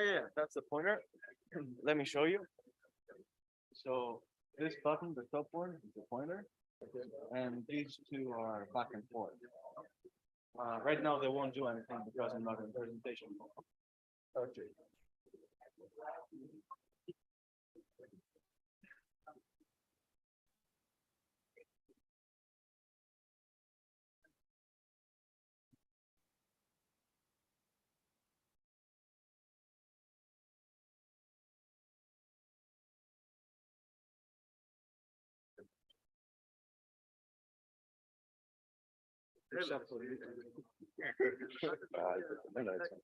Yeah, that's the pointer. Let me show you. So this button, the top one, is the pointer, and these two are back and forth. Right now they won't do anything because I'm not in presentation mode. Okay.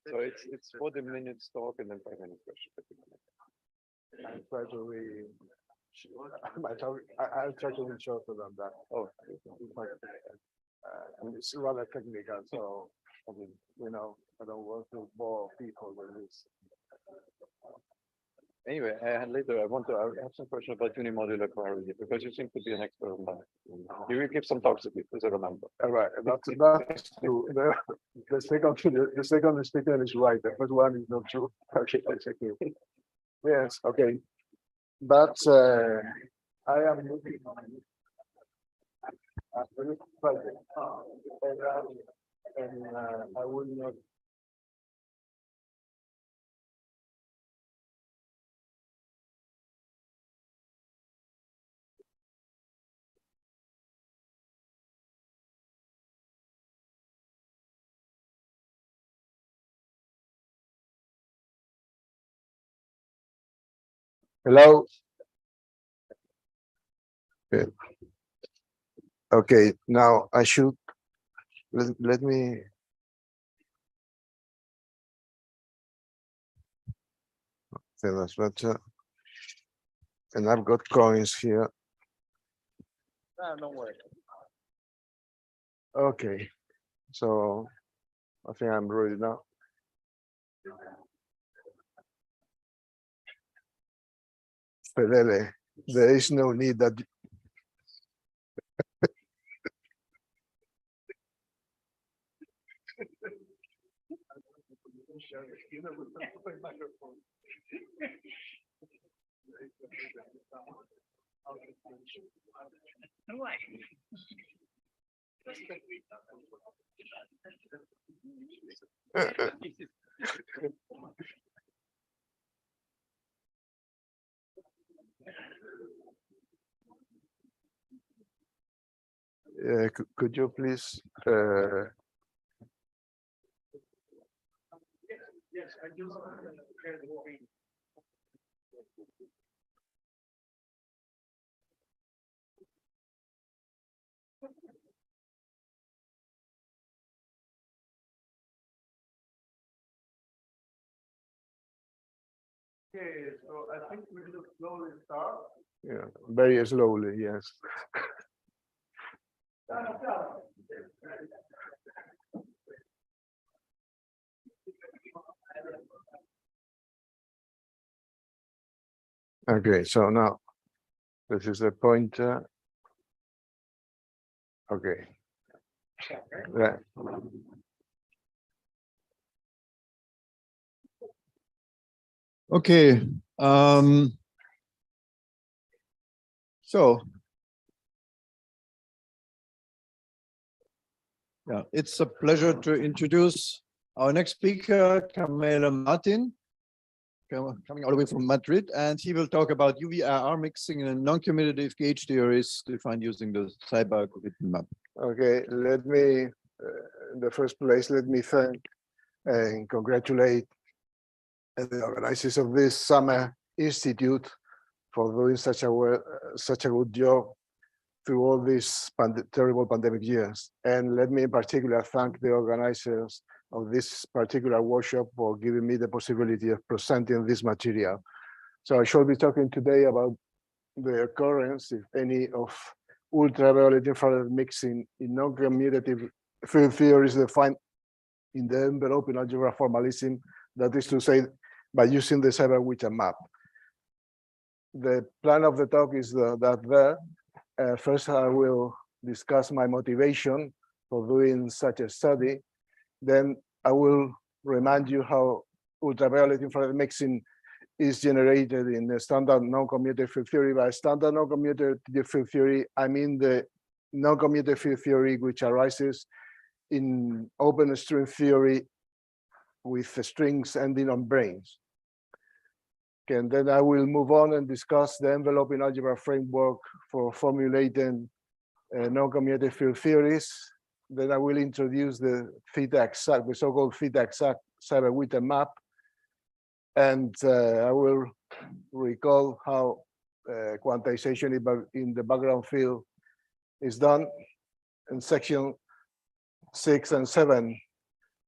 So it's 40 minutes talk and then 5 minutes question. I try to I'll try to be shorter than that. Oh, And it's rather technical, so I mean, I don't want to bore people with this. anyway, later I have some question about unimodular clarity because you seem to be an expert on that. You will give some talks as I remember. All right, that's true. The second statement is right. The first one is not true. Okay, exactly. Yes, okay. But I am looking at the project, and I will not. Hello. Okay. Okay, now I should let me. Okay, that's better. And I've got coins here. Don't worry. Okay, so I think I'm ready now. Fedele, there is no need that. Could you please Yes, I do share the screen. Okay, so I think we will slowly start. yeah, very slowly, yes. Okay, so now this is the pointer. Okay. Yeah. Okay. So yeah, it's a pleasure to introduce our next speaker, Carmelo Martin, coming all the way from Madrid, and he will talk about UV-IR mixing and non-commutative gauge theories defined using the Seiberg-Witten map. Okay, let me, in the first place, let me thank and congratulate the organizers of this summer institute for doing such a good job through all these terrible pandemic years. And let me in particular thank the organizers of this particular workshop for giving me the possibility of presenting this material. So I shall be talking today about the occurrence, if any, of ultraviolet infrared mixing in non-commutative field theories defined in the enveloping algebra formalism, that is to say, by using the Seiberg-Witten map. The plan of the talk is first I will discuss my motivation for doing such a study. Then I will remind you how ultraviolet infrared mixing is generated in the standard non-commutative field theory. By standard non-commutative field theory, I mean the non-commutative field theory which arises in open string theory with the strings ending on branes. Okay, and then I will move on and discuss the enveloping algebra framework for formulating non-commutative field theories. Then I will introduce the theta exact, the so-called theta exact Seiberg-Witten map. And I will recall how quantization in the background field is done. In section 6 and 7,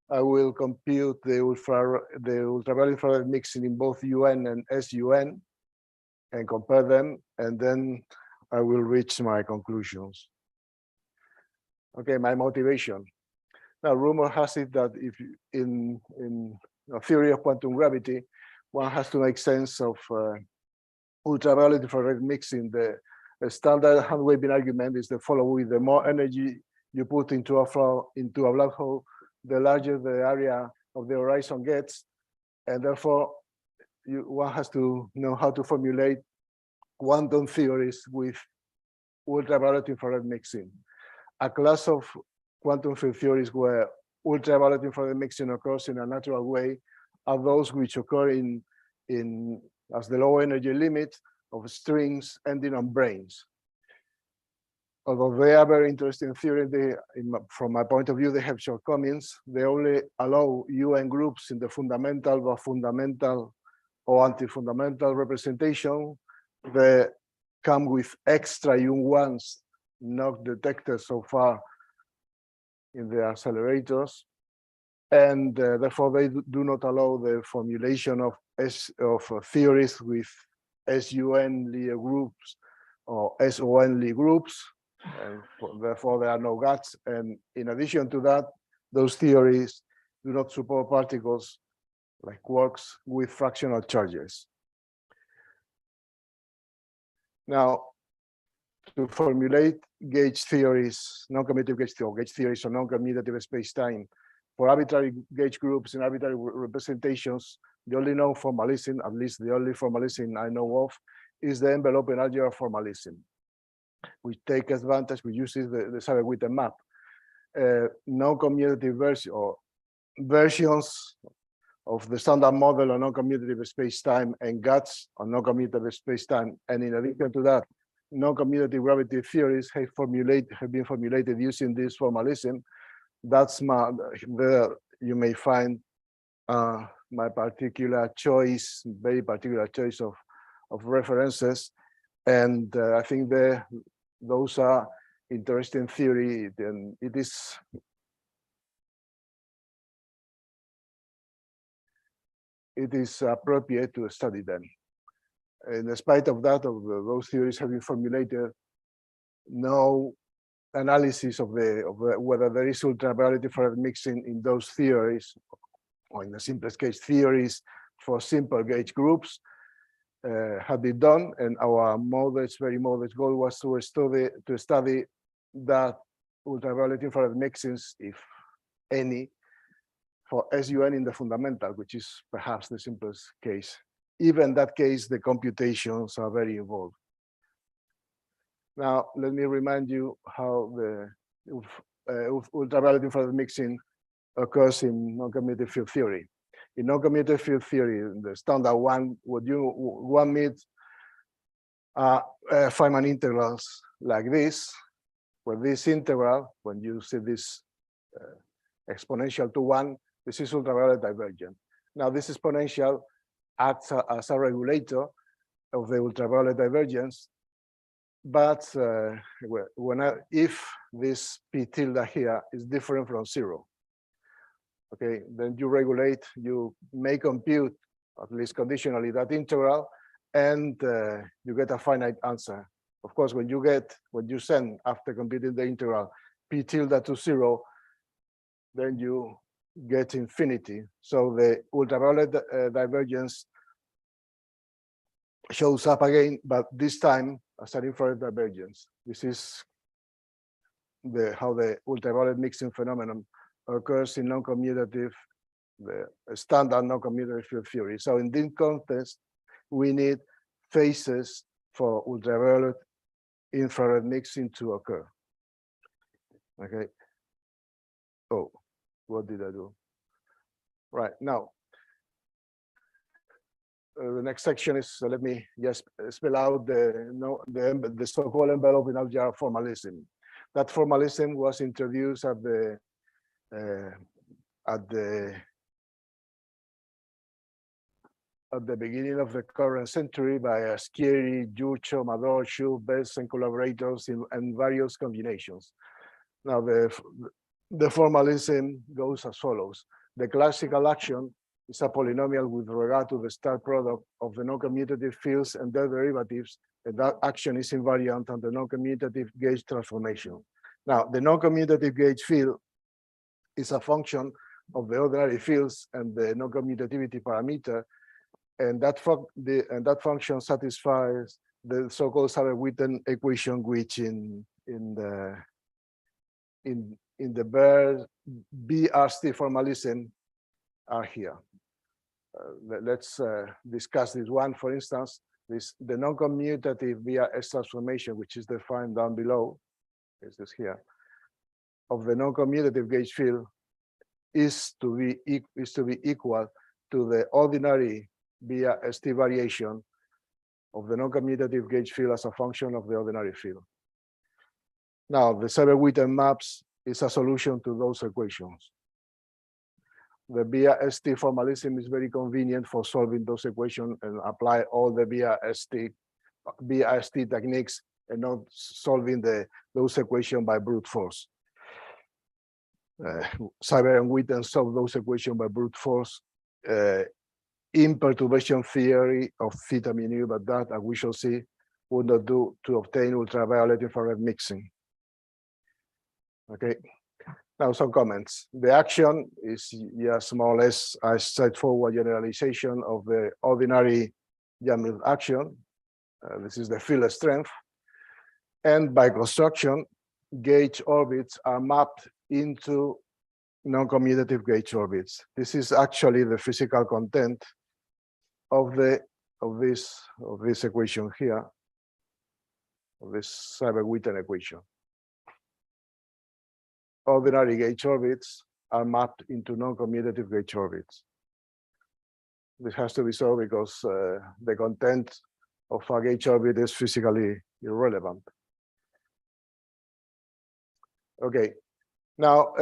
I will compute the ultraviolet infrared mixing in both UN and SUN and compare them, and then I will reach my conclusions. Okay, my motivation. Now, rumor has it that if in a theory of quantum gravity, one has to make sense of ultraviolet infrared mixing. The standard hand waving argument is the following: the more energy you put into a black hole, the larger the area of the horizon gets, and therefore one has to know how to formulate quantum theories with ultraviolet infrared mixing. A class of quantum field theories where ultraviolet infrared mixing occurs in a natural way are those which occur in as the low energy limit of strings ending on branes. Although they are very interesting theory, from my point of view, they have shortcomings. They only allow UN groups in the fundamental or anti-fundamental representation. They come with extra UN ones not detected so far in the accelerators, and therefore they do not allow the formulation of theories with SUN Lie groups or SON Lie groups, and therefore there are no gaps. And in addition to that, those theories do not support particles like quarks with fractional charges. Now, to formulate gauge theories, non-commutative gauge theories or non-commutative space-time for arbitrary gauge groups and arbitrary representations, the only known formalism, at least the only formalism I know of, is the enveloping algebra formalism, which takes advantage, which uses the Seiberg-Witten map. Non-commutative version or versions of the standard model on non-commutative space-time and GATS on non-commutative space-time, and in addition to that, non-commutative gravity theories have been formulated using this formalism. That's you may find my particular choice, very particular choice of references, and I think those are interesting theory. And it is appropriate to study them. In spite of that, those theories have been formulated, no analysis of whether there is ultraviolet infrared mixing in those theories, or in the simplest case, theories for simple gauge groups have been done. And our very modest goal was to study that ultraviolet infrared mixings, if any, for SUN in the fundamental, which is perhaps the simplest case. Even in that case, the computations are very involved. Now, let me remind you how the ultraviolet infrared mixing occurs in non-commutative field theory. In non-commutative field theory, in the standard one meets Feynman integrals like this, where this integral, when you see this exponential to 1, this is ultraviolet divergent. Now, this exponential acts as a regulator of the ultraviolet divergence, but if this p tilde here is different from 0, okay, then you may compute, at least conditionally, that integral, and you get a finite answer. Of course, when you send after computing the integral p tilde to 0, then you get infinity. So the ultraviolet divergence shows up again, but this time as an infrared divergence. This is how the ultraviolet mixing phenomenon occurs in non-commutative the standard non-commutative field theory. So in this context, we need phases for ultraviolet infrared mixing to occur. Okay. Oh, what did I do? Right now, the next section is, let me just spell out the so-called envelope in algebra formalism. That formalism was introduced at the beginning of the current century by Schieri, Giuccio, Mador, Schub, Bess, and collaborators in various combinations. Now, the formalism goes as follows. The classical action is a polynomial with regard to the star product of the non-commutative fields and their derivatives, and that action is invariant on the non-commutative gauge transformation. Now, the non-commutative gauge field is a function of the ordinary fields and the non-commutativity parameter, and that function satisfies the so-called Seiberg-Witten equation, which in the BRST formalism are here. Let's discuss this one. For instance, the non-commutative via S transformation, which is defined down below, is this here, of the non-commutative gauge field is to be equal to the ordinary via ST variation of the non-commutative gauge field as a function of the ordinary field. Now, the Seiberg-Witten maps is a solution to those equations. The via ST formalism is very convenient for solving those equations and apply all the via ST techniques and not solving those equations by brute force. Seiberg and Witten solve those equations by brute force in perturbation theory of theta mu, but that, as we shall see, would not do to obtain ultraviolet infrared mixing. Okay, now some comments. The action is just more or less a straightforward generalization of the ordinary Jamil action. This is the field strength. And by construction, gauge orbits are mapped into non-commutative gauge orbits. This is actually the physical content of this equation here, of this Seiberg-Witten equation. Ordinary gauge orbits are mapped into non-commutative gauge orbits. This has to be so because the content of a gauge orbit is physically irrelevant. Okay, now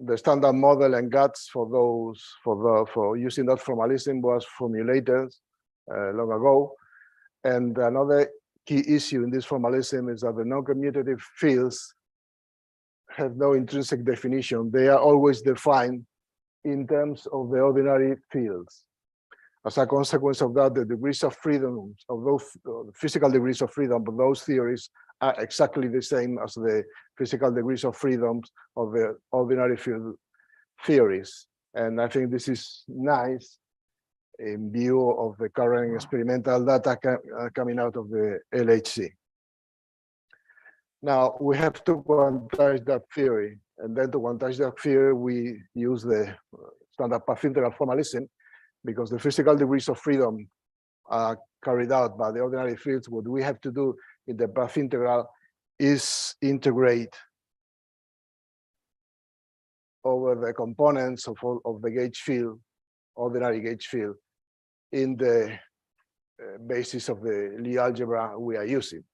the standard model and GATS for using that formalism was formulated long ago, and another key issue in this formalism is that the non-commutative fields have no intrinsic definition. They are always defined in terms of the ordinary fields. As a consequence of that, the degrees of freedom of those physical degrees of freedom of those theories are exactly the same as the physical degrees of freedom of the ordinary field theories. And I think this is nice in view of the current experimental data coming out of the LHC. Now, we have to quantize that theory. And then to quantize that theory, we use the standard path integral formalism, because the physical degrees of freedom are carried out by the ordinary fields. What we have to do in the path integral is integrate over the components of the gauge field, ordinary gauge field, in the basis of the Lie algebra we are using.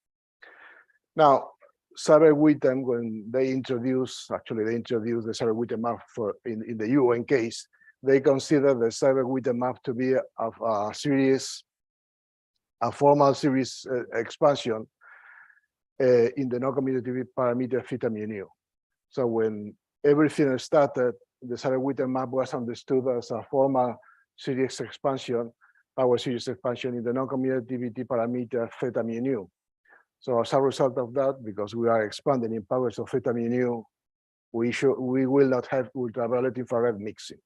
Now, Seiberg-Witten, when they introduced the Seiberg-Witten map in the UN case, they consider the Seiberg-Witten map to be of a formal series expansion in the non-commutative parameter theta mu nu. So when everything started, the Seiberg-Witten map was understood as a formal series expansion, power series expansion in the non-commutativity parameter theta mu nu. So as a result of that, because we are expanding in powers of theta mu nu, we will not have ultraviolet infrared mixing.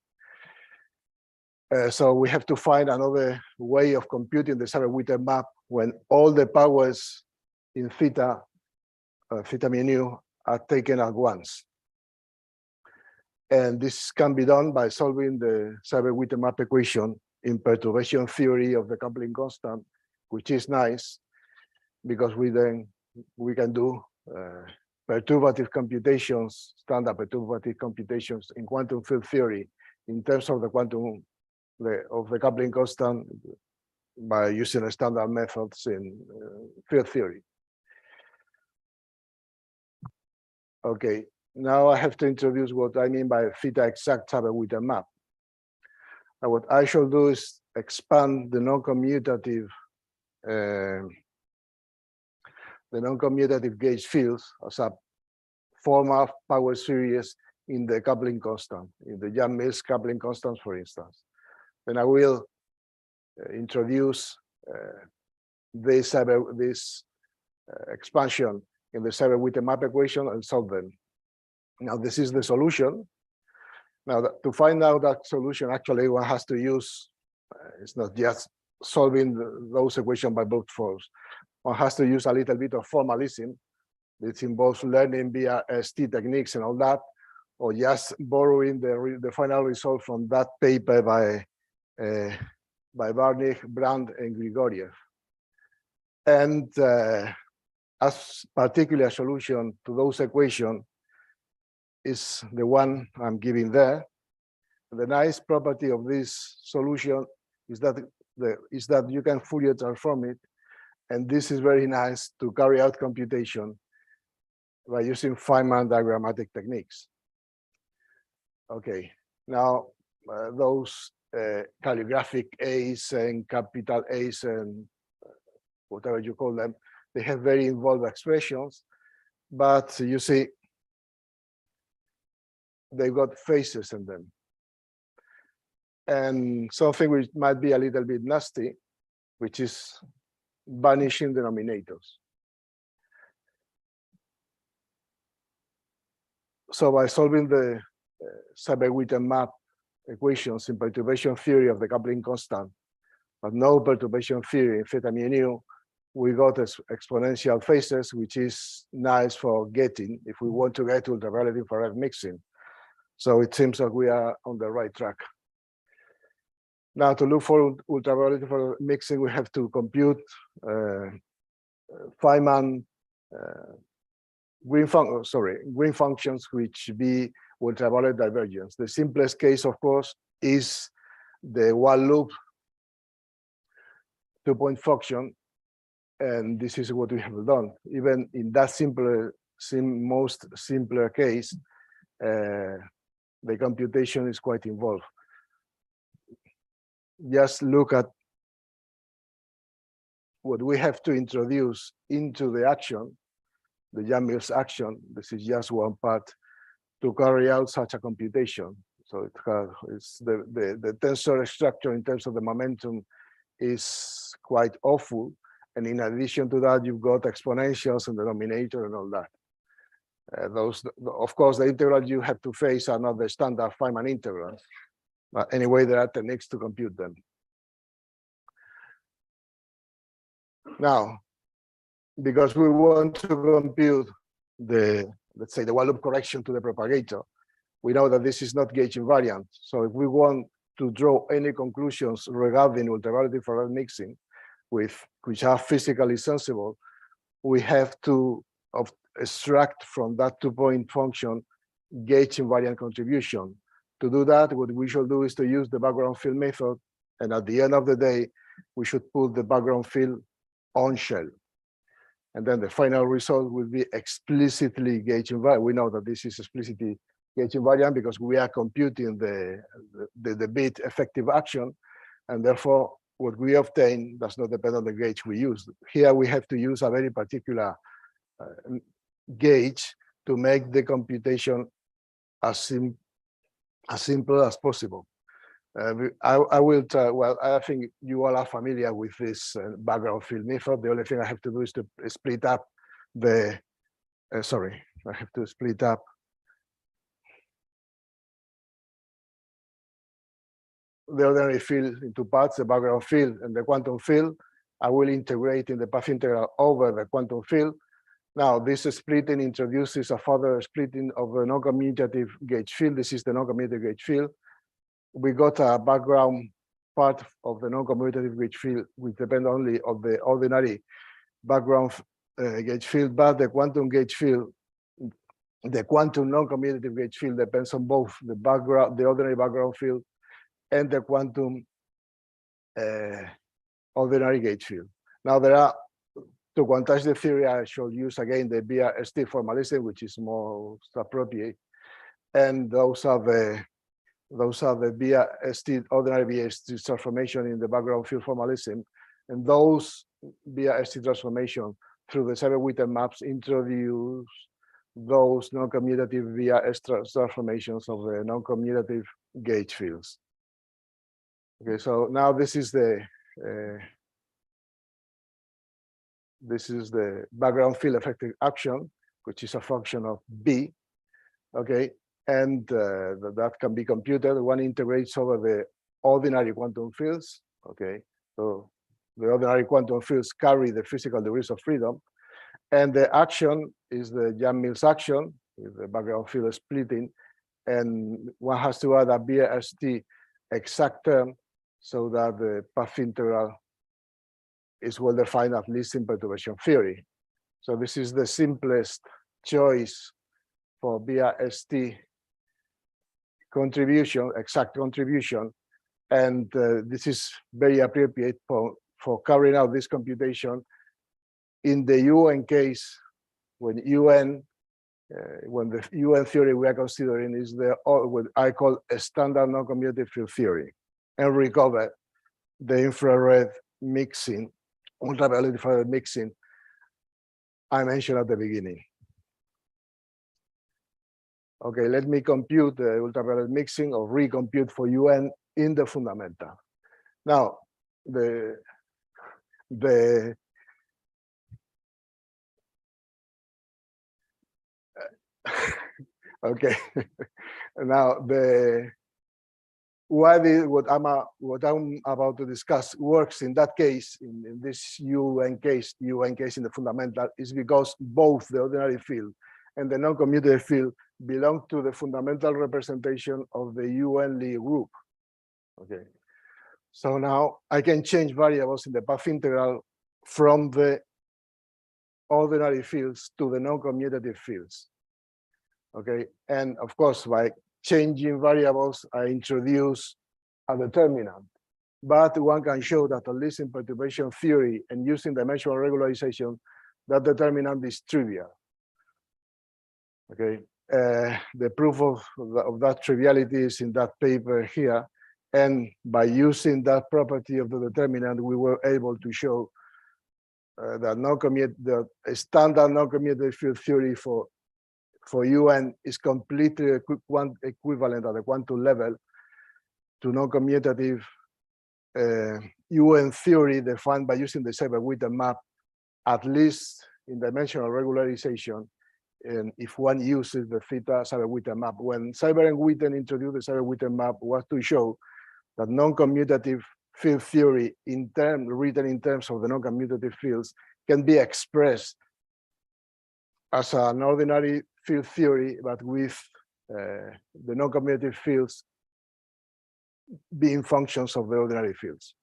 So we have to find another way of computing the Seiberg-Witten map when all the powers in theta mu nu are taken at once. And this can be done by solving the Seiberg-Witten map equation in perturbation theory of the coupling constant, which is nice because we can do perturbative computations, standard perturbative computations in quantum field theory in terms of the quantum of the coupling constant by using standard methods in field theory. Okay, now I have to introduce what I mean by theta exact Seiberg-Witten map. Now what I shall do is expand the non-commutative gauge fields as a form of power series in the coupling constant, in the Yang-Mills coupling constants, for instance. Then I will introduce this expansion in the Seiberg-Witten map equation and solve them. Now this is the solution. Now to find out that solution, actually one has to use, it's not just solving those equations by brute force. One has to use a little bit of formalism. It involves learning via ST techniques and all that, or just borrowing the final result from that paper by Barnich, Brand, and Grigoriev. And as particular solution to those equations is the one I'm giving there. The nice property of this solution is that you can Fourier transform it, and this is very nice to carry out computation by using Feynman diagrammatic techniques. Okay, now those calligraphic A's and capital A's and whatever you call them, they have very involved expressions, but you see, they've got faces in them. And something which might be a little bit nasty, which is vanishing denominators. So by solving the Seiberg-Witten map equations in perturbation theory of the coupling constant, but no perturbation theory in theta mu nu, we got exponential phases, which is nice for getting if we want to get ultraviolet infrared mixing. So it seems that we are on the right track. Now to look for ultraviolet infrared mixing, we have to compute Feynman green functions which be ultraviolet divergence. The simplest case, of course, is the one loop 2-point function, and this is what we have done. Even in that most simpler case, the computation is quite involved. Just look at what we have to introduce into the action, the Yang-Mills action. This is just one part to carry out such a computation. So it's the tensor structure in terms of the momentum is quite awful. And in addition to that, you've got exponentials in the denominator and all that. Those, of course, the integrals you have to face are not the standard Feynman integrals. But anyway, there are techniques to compute them. Now, because we want to compute let's say the one loop correction to the propagator, we know that this is not gauge invariant. So if we want to draw any conclusions regarding ultraviolet infrared mixing, which are physically sensible, we have to extract from that 2-point function gauge invariant contribution. To do that, what we should do is to use the background field method, and at the end of the day, we should put the background field on shell. And then the final result will be explicitly gauge invariant. We know that this is explicitly gauge invariant because we are computing the bit effective action, and therefore what we obtain does not depend on the gauge we use. Here we have to use a very particular gauge to make the computation as simple as possible. I will try, well, I think you all are familiar with this background field method. The only thing I have to do is to split up the, sorry, I have to split up the ordinary field into parts, the background field and the quantum field. I will integrate in the path integral over the quantum field. Now, this splitting introduces a further splitting of the non-commutative gauge field. This is the non-commutative gauge field. We got a background part of the non-commutative gauge field, which depends only on the ordinary background gauge field, but the quantum gauge field, the quantum non-commutative gauge field depends on both the background, the ordinary background field, and the quantum ordinary gauge field. Now, there are, to quantize the theory, I shall use again the BRST formalism, which is most appropriate, and those are the BRST, ordinary BRST transformation in the background field formalism, and those BRST transformation through the Seiberg-Witten maps introduce those non-commutative BRST transformations of the non-commutative gauge fields. Okay, so now this is the background field effective action, which is a function of B. Okay, and that can be computed. One integrates over the ordinary quantum fields. Okay, so the ordinary quantum fields carry the physical degrees of freedom, and the action is the Yang-Mills action with the background field splitting, and one has to add a BRST exact term so that the path integral is well defined, at least in perturbation theory. So this is the simplest choice for BRST contribution, exact contribution, and this is very appropriate for carrying out this computation in the UN case, when the UN theory we are considering is what I call a standard non-commutative field theory, and recover the infrared mixing, ultraviolet infrared mixing I mentioned at the beginning. Okay, let me compute the ultraviolet mixing or recompute for UN in the fundamental. Now, okay, now what I'm about to discuss works in that case, in this UN case in the fundamental, is because both the ordinary field and the non-commutative field belong to the fundamental representation of the UN Lie group. Okay, so now I can change variables in the path integral from the ordinary fields to the non-commutative fields. Okay, and of course, by changing variables, I introduce a determinant. But one can show that at least in perturbation theory and using dimensional regularization, that determinant is trivial. Okay, the proof of that triviality is in that paper here. And by using that property of the determinant, we were able to show that the standard non-commutative field theory for UN is completely equivalent at the quantum level to non-commutative UN theory defined by using the Seiberg-Witten map, at least in dimensional regularization, and if one uses the theta Seiberg-Witten map. When Seiberg-Witten introduced the Seiberg-Witten map was to show that non-commutative field theory written in terms of the non-commutative fields can be expressed as an ordinary field theory, but with the non-commutative fields being functions of the ordinary fields.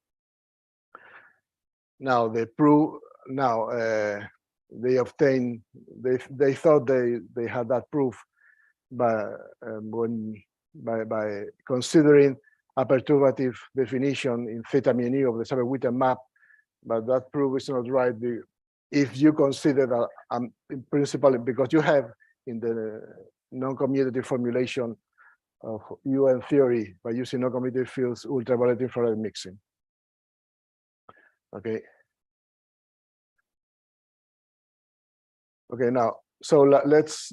Now they prove. Now they obtained. They thought they had that proof, by considering a perturbative definition in theta mu nu of the Seiberg-Witten map, but that proof is not right. If you consider that, in principle, because you have in the non-commutative formulation of UN theory by using non-commutative fields, ultraviolet infrared mixing. Okay. Okay, now, so let's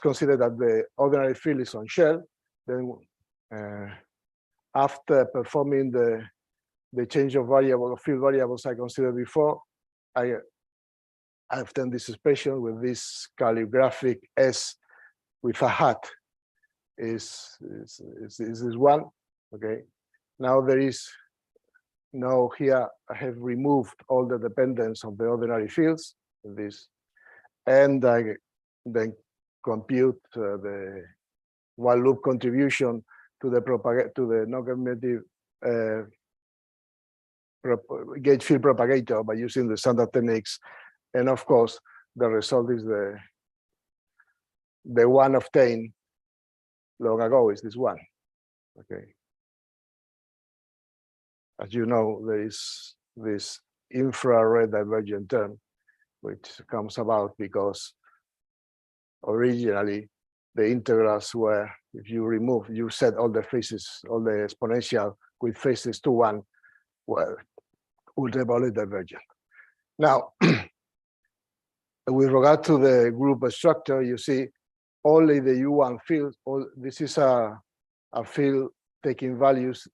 consider that the ordinary field is on shell. Then, after performing the change of variable, field variables I considered before, I obtain this expression with this calligraphic S with a hat is this one. Okay, now there is here I have removed all the dependence of the ordinary fields, this, and I then compute the while loop contribution to the non-commutative gauge field propagator by using the standard techniques, and of course the result is the one obtained long ago is this one. Okay. As you know, there is this infrared divergent term, which comes about because originally the integrals were, if you set all the phases, all the exponential with phases to 1, well, ultraviolet divergent. Now, with regard to the group structure, you see only the U1 field, this is a field taking values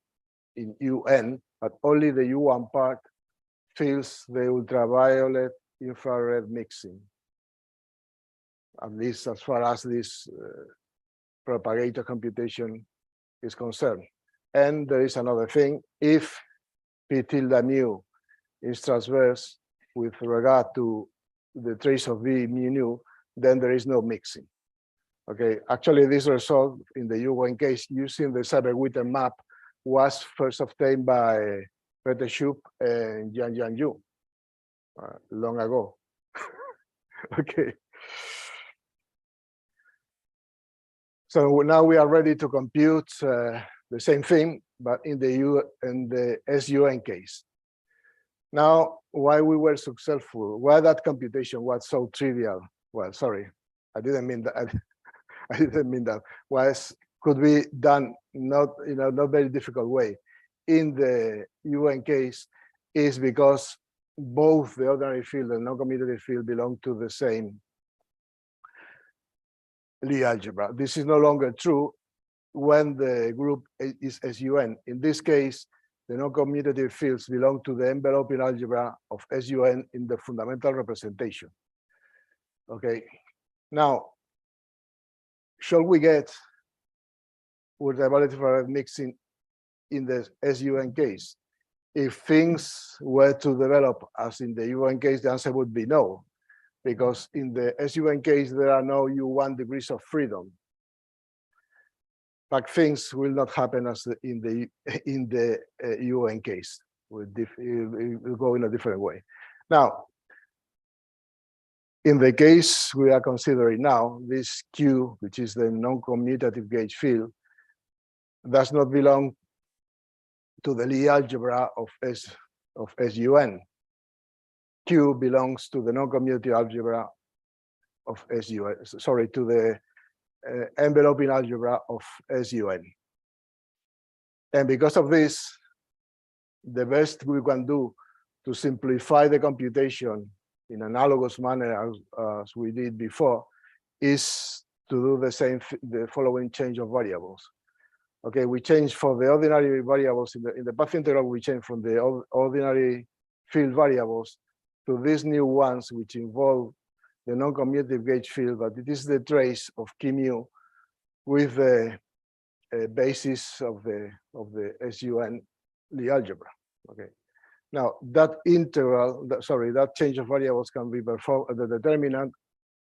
in UN, but only the U1 part fills the ultraviolet infrared mixing, at least as far as this propagator computation is concerned. And there is another thing, if P tilde mu is transverse with regard to the trace of V mu nu, then there is no mixing. Okay, actually this result in the U1 case using the Seiberg-Witten map was first obtained by Peter Schupp and Yang Yu long ago. Okay. So now we are ready to compute the same thing, but in the SUN case. Now, why we were successful? Why that computation was so trivial? Well, sorry, I didn't mean that. I didn't mean that. Could be done not very difficult way. In the UN case, is because both the ordinary field and non-commutative field belong to the same Lie algebra. This is no longer true when the group is SUN. In this case, the non-commutative fields belong to the enveloping algebra of SUN in the fundamental representation. Okay, now, shall we get ultraviolet infrared mixing in the SUN case? If things were to develop as in the UN case, the answer would be no, because in the SUN case, there are no U1 degrees of freedom. But things will not happen as in the UN case. It will go in a different way. Now, in the case we are considering now, this Q, which is the non-commutative gauge field, does not belong to the Lie algebra of SUN. Q belongs to the non-commutative algebra of SUN, sorry, to the enveloping algebra of SUN. And because of this, the best we can do to simplify the computation in analogous manner as we did before is to do the following change of variables. Okay, we change for the ordinary variables in the path integral, we change from the ordinary field variables to these new ones which involve the non-commutative gauge field, but it is the trace of Q mu with the basis of the SUN Lie algebra. Okay. Now that that change of variables can be performed. The determinant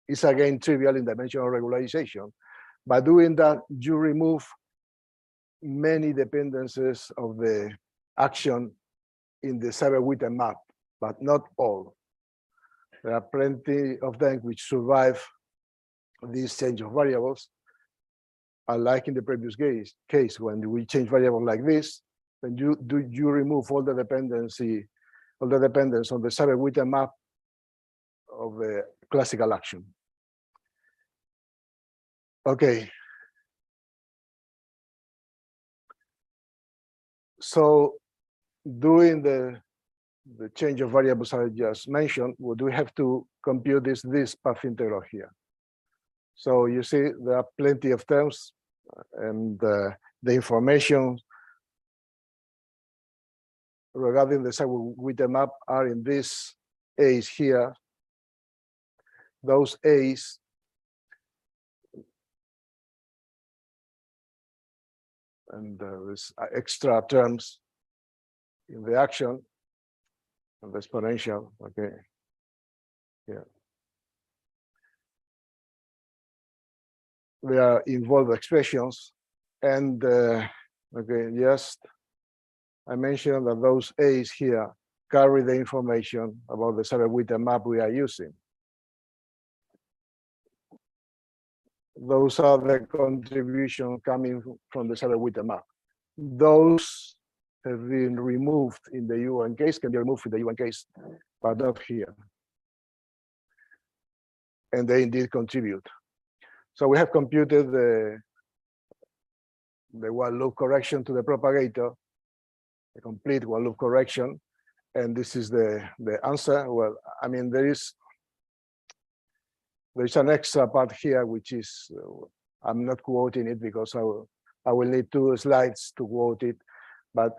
is again trivial in dimensional regularization. By doing that, you remove many dependencies of the action in the Seiberg-Witten map, but not all. There are plenty of them which survive this change of variables. Unlike in the previous case, when we change variable like this, then you remove all the dependence on the Seiberg-Witten map of the classical action. Okay. So doing the change of variables I just mentioned, we do have to compute this path integral here. So you see there are plenty of terms, and the information regarding the Seiberg-Witten map are in this A's here. Those A's and there's extra terms in the action and the exponential. Okay, yeah. there are involved expressions, and okay, just I mentioned that those A's here carry the information about the Seiberg-Witten map we are using. Those are the contributions coming from the Seiberg-Witten map. Those have been removed in the UN case, can be removed in the UN case, but not here. And they indeed contribute. So we have computed the one loop correction to the propagator, a complete one loop correction, and this is the answer. Well, I mean, there's an extra part here, which is, I'm not quoting it because I will need 2 slides to quote it, but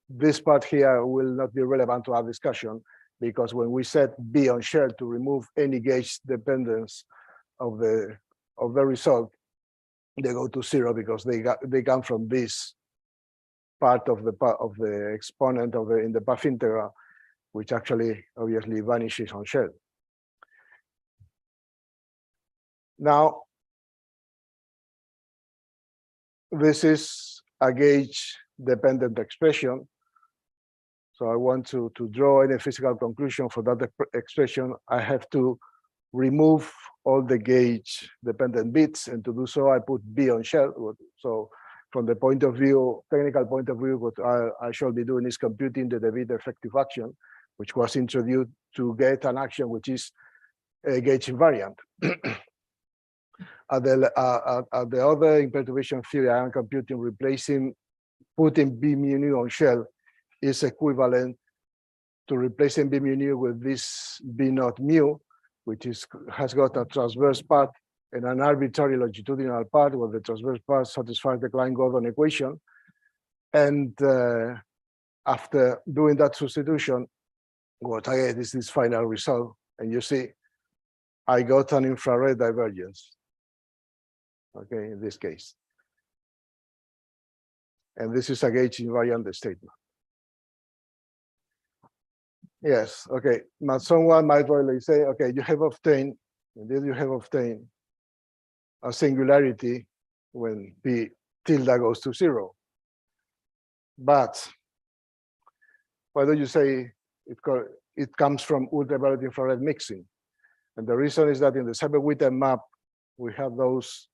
this part here will not be relevant to our discussion, because when we set B on shell to remove any gauge dependence of the result, they go to 0 because they come from this part of the exponent in the path integral, which actually obviously vanishes on shell. Now, this is a gauge dependent expression. So I want to draw any physical conclusion for that expression. I have to remove all the gauge dependent bits, and to do so, I put B on shell. So from the point of view, technical point of view, what I shall be doing is computing the bit effective action, which was introduced to get an action which is a gauge invariant. At the other imperturbation theory, I am computing putting B mu nu on shell is equivalent to replacing B mu nu with this B naught mu, which has got a transverse path and an arbitrary longitudinal path, where the transverse path satisfies the Klein-Gordon equation. And after doing that substitution, what I get is this final result. And you see, I got an infrared divergence, okay, in this case. And this is a gauge invariant statement. Yes, okay. Now someone might really say, okay, you have obtained a singularity when P tilde goes to 0. But why don't you say it comes from ultraviolet infrared mixing? And the reason is that in the Seiberg-Witten map, we have those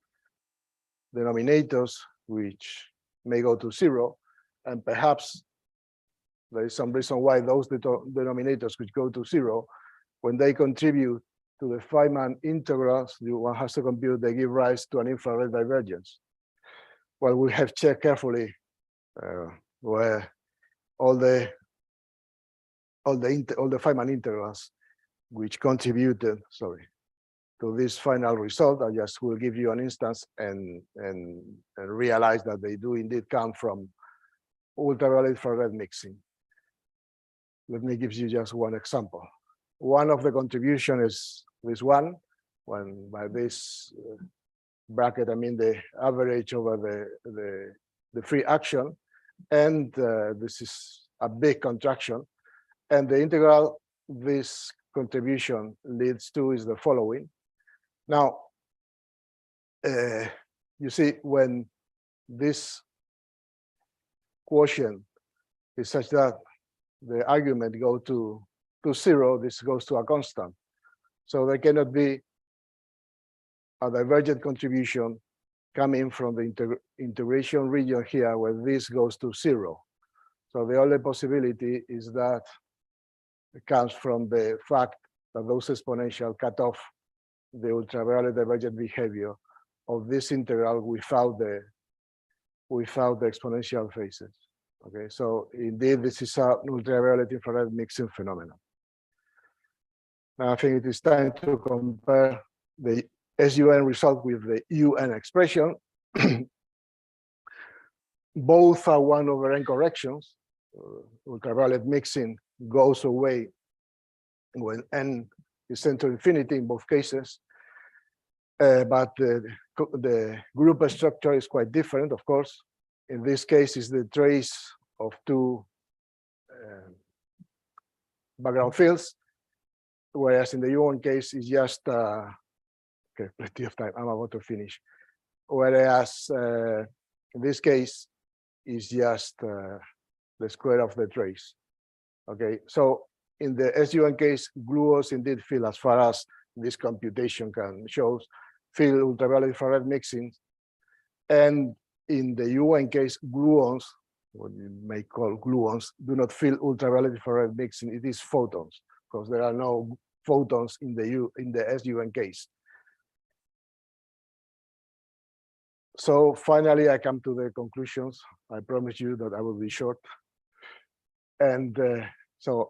denominators which may go to 0, and perhaps there is some reason why those denominators which go to 0, when they contribute to the Feynman integrals, one has to compute, they give rise to an infrared divergence. Well, we have checked carefully where all the Feynman integrals which contributed, to this final result. I just will give you an instance and realize that they do indeed come from ultraviolet infrared mixing. Let me give you just one example. One of the contribution is this one, when by this bracket, I mean the average over the free action, and this is a big contraction. And the integral this contribution leads to is the following. Now, you see, when this quotient is such that the argument go to 0, this goes to a constant. So there cannot be a divergent contribution coming from the integration region here where this goes to 0. So the only possibility is that it comes from the fact that those exponential cut off the ultraviolet divergent behavior of this integral without the exponential phases. Okay, so indeed this is an ultraviolet infrared mixing phenomenon. Now I think it is time to compare the SUN result with the UN expression. Both are 1/n corrections. Ultraviolet mixing goes away when n is tend to infinity in both cases. But the group structure is quite different, of course. In this case, is the trace of two background fields, whereas in the UN case, it's just Okay, plenty of time. I'm about to finish. Whereas in this case, is just the square of the trace. Okay, so in the SUN case, gluons indeed fill, as far as this computation can shows, fill ultraviolet infrared mixing. And in the UN case, gluons, what you may call gluons, do not fill ultraviolet infrared mixing. It is photons, because there are no photons in the SUN case. So finally, I come to the conclusions. I promise you that I will be short. And so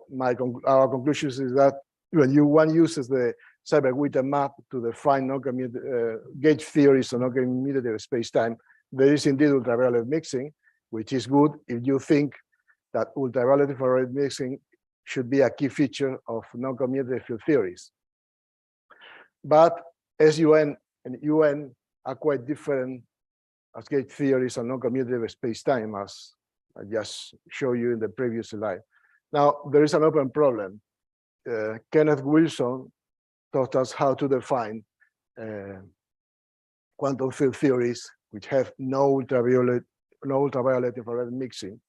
our conclusions is that when one uses the Seiberg-Witten map to define gauge theories on non-commutative space-time, there is indeed ultraviolet mixing, which is good if you think that ultraviolet infrared mixing should be a key feature of non-commutative field theories. But SUN and UN are quite different as gauge theories on non-commutative space-time, as I just showed you in the previous slide. Now, there is an open problem. Kenneth Wilson taught us how to define quantum field theories which have no ultraviolet infrared mixing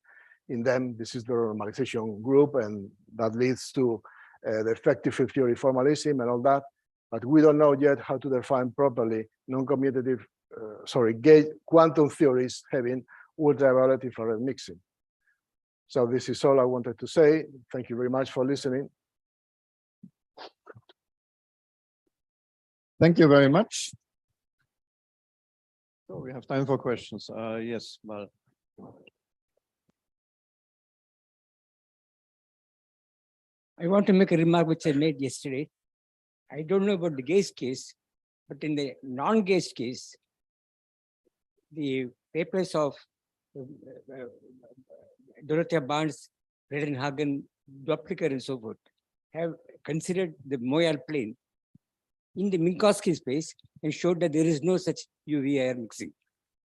in them. This is the normalization group, and that leads to the effective field theory formalism and all that. But we don't know yet how to define properly non-commutative, quantum theories having ultraviolet infrared mixing. So this is all I wanted to say. Thank you very much for listening. Thank you very much. So we have time for questions. Yes, Mal. I want to make a remark which I made yesterday. I don't know about the gauge case, but in the non-gauge case, the papers of Dorothea Barnes, Redenhagen, Doppler, and so forth have considered the Moyal plane in the Minkowski space and showed that there is no such UV-IR mixing.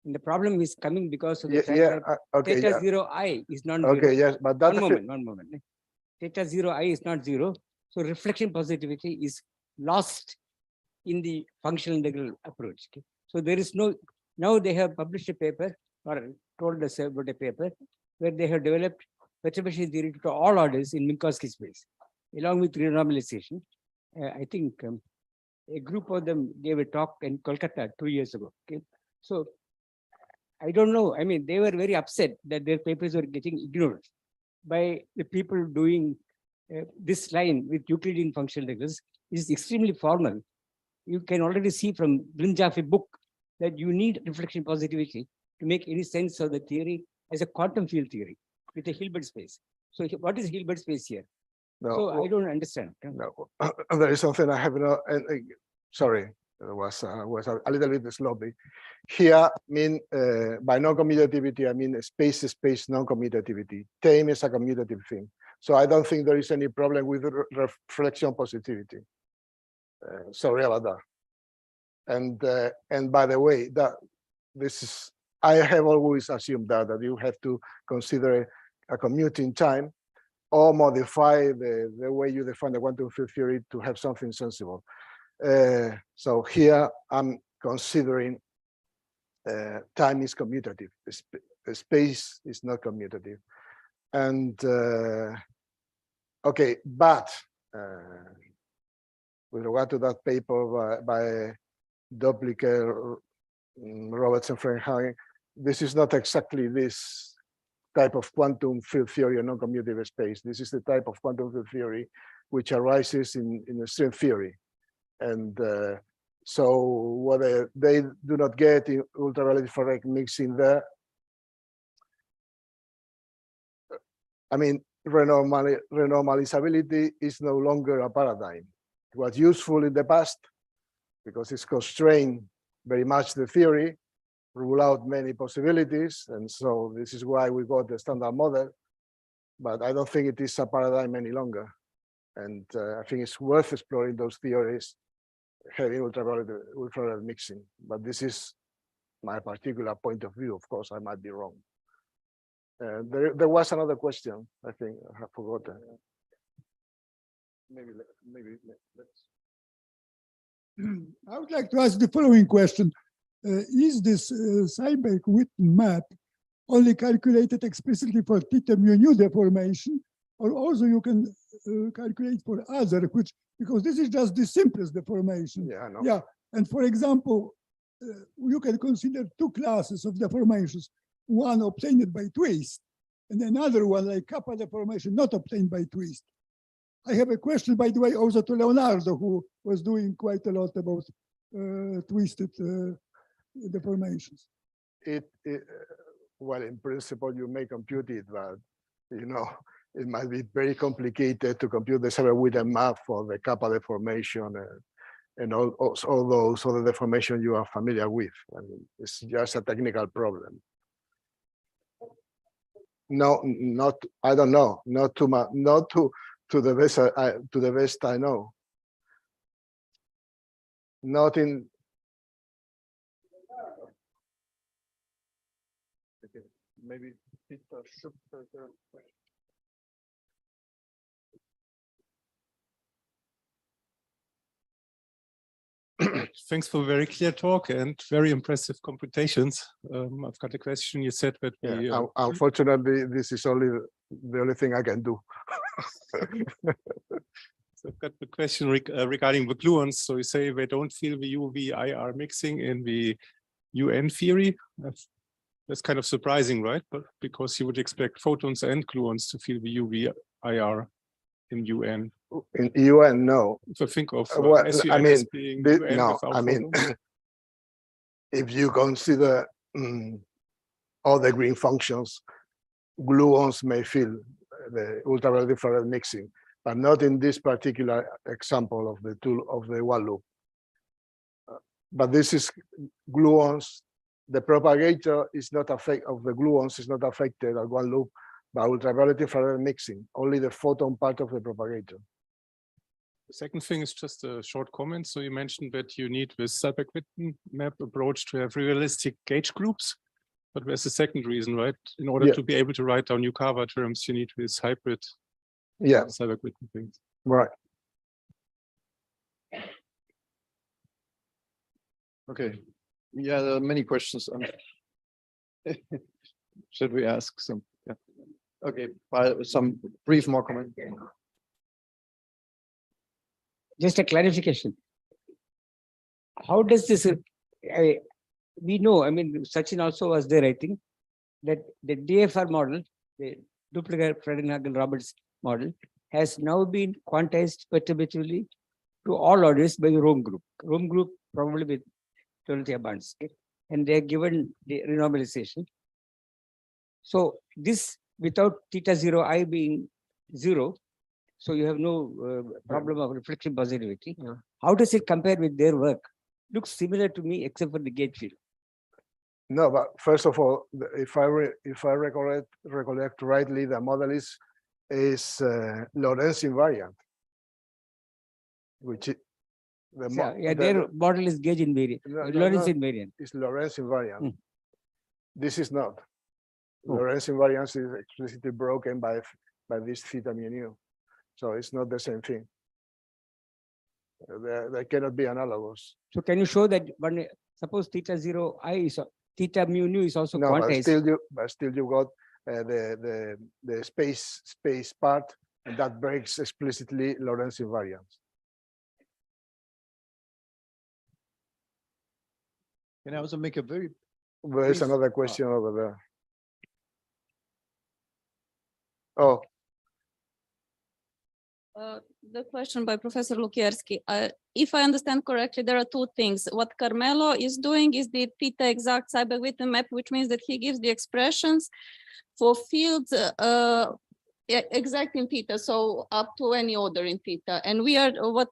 And the problem is coming because of the fact that okay, theta 0I is not zero. Okay, yes, but that one moment. Theta 0I is not zero. So reflection positivity is lost in the functional integral approach. Okay? So there is no, now they have published a paper or told us about a paper where they have developed perturbation theory to all orders in Minkowski space, along with renormalization. I think a group of them gave a talk in Kolkata 2 years ago. Okay, so I don't know. I mean, they were very upset that their papers were getting ignored by the people doing this line with Euclidean functional integrals. Is extremely formal. You can already see from Brinjaffe book that you need reflection positivity to make any sense of the theory as a quantum field theory with a Hilbert space. So what is Hilbert space here? No, So I don't understand. No, there is something I have no. Sorry, it was a little bit sloppy. Here, mean by non-commutativity, I mean space-space non-commutativity. Time is a commutative thing, so I don't think there is any problem with reflection positivity. Sorry about that. And by the way, that this is, I have always assumed that you have to consider a commuting time or modify the way you define the quantum field theory to have something sensible. So here I'm considering time is commutative. The space is not commutative. And okay, but with regard to that paper by Doppler, Robertson, Frenhagen, this is not exactly this type of quantum field theory or non-commutative space. This is the type of quantum field theory which arises in the string theory. And so what they do not get in ultraviolet infrared mixing there, I mean, renormalizability is no longer a paradigm. It was useful in the past because it's constrained very much the theory, rule out many possibilities, and so this is why we got the standard model, but I don't think it is a paradigm any longer. And I think it's worth exploring those theories having ultraviolet mixing, but this is my particular point of view. Of course, I might be wrong. There was another question, I think I have forgotten. Maybe let's I would like to ask the following question. Is this Seiberg-Witten map only calculated explicitly for theta mu nu deformation, or also you can calculate for other, which, because this is just the simplest deformation. Yeah, I know. Yeah, and for example, you can consider two classes of deformations, one obtained by twist, and another one like kappa deformation not obtained by twist. I have a question, by the way, also to Leonardo, who was doing quite a lot about twisted deformations. Well, in principle, you may compute it, but you know, it might be very complicated to compute the Seiberg-Witten map for the kappa deformation and all those other deformations you are familiar with. I mean, it's just a technical problem. No, not, I don't know, not too much, not to the best to the best I know. Not in. Okay, maybe Peter should. Thanks for a very clear talk and very impressive computations. I've got a question. You said that we, Unfortunately, this is only the only thing I can do. So I've got the question regarding the gluons. So you say they don't feel the UV-IR mixing in the UN theory. That's kind of surprising, right? But because you would expect photons and gluons to feel the UV-IR in UN. In UN, no. If I think of Well, SUN I mean, as being UN no, without I mean, photons. if you consider all the green functions, gluons may feel the ultraviolet infrared mixing, but not in this particular example of the tool of the one loop. But this is gluons. The propagator is not affected of the gluons is not affected at one loop by ultraviolet infrared mixing. Only the photon part of the propagator. The second thing is just a short comment. So you mentioned that you need this Seiberg-Witten map approach to have realistic gauge groups. But there's a second reason, right? In order to be able to write down Yukawa terms, you need this hybrid Seiberg-Witten things. Right. Okay. Yeah, there are many questions. Should we ask some? Yeah. Okay, some brief more comment. Just a clarification. How does this, we know, I mean, Sachin also was there, I think, that the DFR model, the duplicate Fredenhagen-Roberts model, has now been quantized perturbatively to all orders by the Rome group. Rome group probably with 20 bands, okay? And they are given the renormalization. So this without theta 0 I being 0, so you have no problem of reflection positivity. Yeah. How does it compare with their work? Looks similar to me, except for the gauge field. No, but first of all, if I recollect rightly, the model is Lorentz invariant, which is their model is gauge invariant, Lorentz invariant. It's Lorentz invariant. This is not. Oh. Lorentz invariance is explicitly broken by this theta mu nu. So it's not the same thing. They cannot be analogous. So can you show that one, suppose theta 0 I is theta mu nu is also No, quantized? but still you got the space part, and that breaks explicitly Lorentz invariance. Can I also make a very There's brief- another question over there. Oh, The question by Professor Lukierski. If I understand correctly, there are two things. What Carmelo is doing is the theta exact Seiberg-Witten map, which means that he gives the expressions for fields exact in theta, so up to any order in theta. And what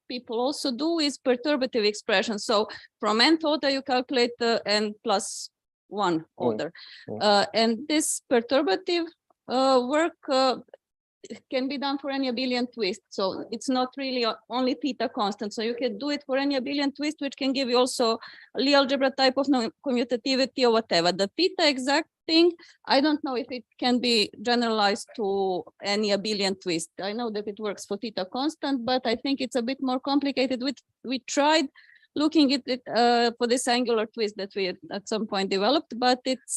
people also do is perturbative expression. So from nth order, you calculate the n+1 order. And this perturbative work can be done for any abelian twist. So it's not really only theta constant. So you can do it for any abelian twist, which can give you also a Lie algebra type of non-commutativity or whatever. The theta exact thing, I don't know if it can be generalized to any abelian twist. I know that it works for theta constant, but I think it's a bit more complicated. We tried looking at it for this angular twist that we at some point developed, but it's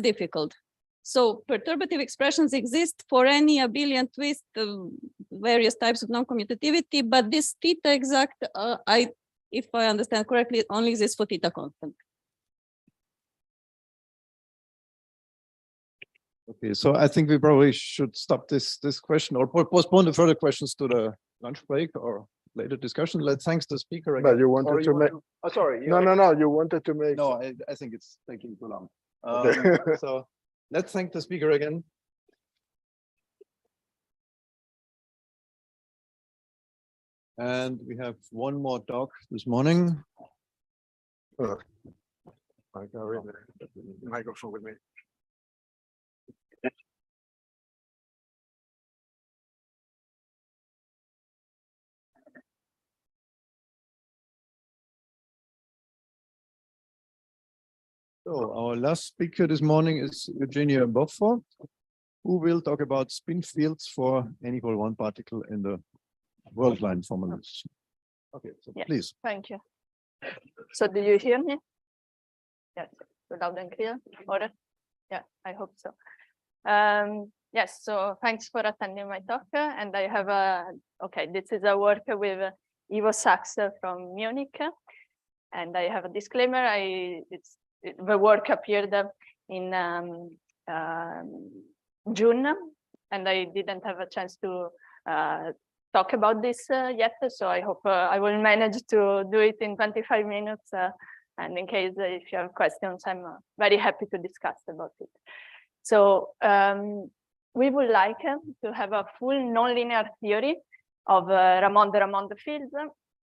difficult. So perturbative expressions exist for any abelian twist, various types of non-commutativity, but this theta exact, if I understand correctly, only exists for theta constant. Okay, so I think we probably should stop this question or postpone the further questions to the lunch break or later discussion. Let's thank the speaker again. But you wanted Or to make, oh, sorry. no, you wanted to make. No, I think it's taking too long. Okay. So let's thank the speaker again. And we have one more talk this morning. I got rid of the microphone with me. So our last speaker this morning is Eugenia Boffo, who will talk about spin fields for n equal 1 particle in the worldline formulation. Okay, so Yeah. please. Thank you. So do you hear me? Yes, loud and clear. Or yeah, I hope so. Yes, so thanks for attending my talk. And I have okay, this is a work with Ivo Sachs from Munich. And I have a disclaimer. The work appeared in June, and I didn't have a chance to talk about this yet. So I hope I will manage to do it in 25 minutes. And in case if you have questions, I'm very happy to discuss about it. So we would like to have a full nonlinear theory of Ramond fields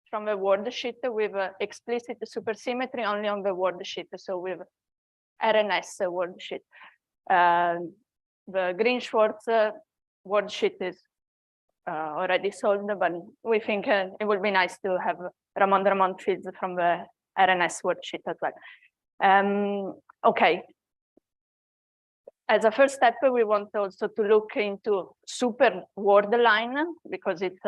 from the worldsheet with explicit supersymmetry only on the worldsheet, so with RNS worldsheet. The Green-Schwarz worldsheet is already solved, but we think it would be nice to have Ramond fields from the RNS worldsheet as well. Okay. As a first step, we want also to look into super worldline because it's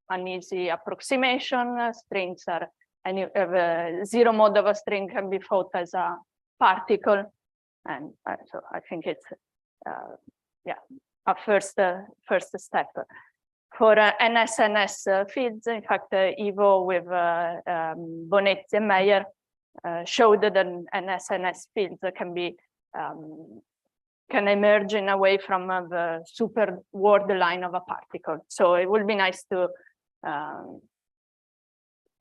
an easy approximation. Strings are, and you have a zero mode of a string can be thought as a particle, and so I think it's yeah, a first step. For NS fields, in fact, Ivo with Bonetti and Meyer showed that NS fields can be can emerge in a way from the super word line of a particle. So it would be nice to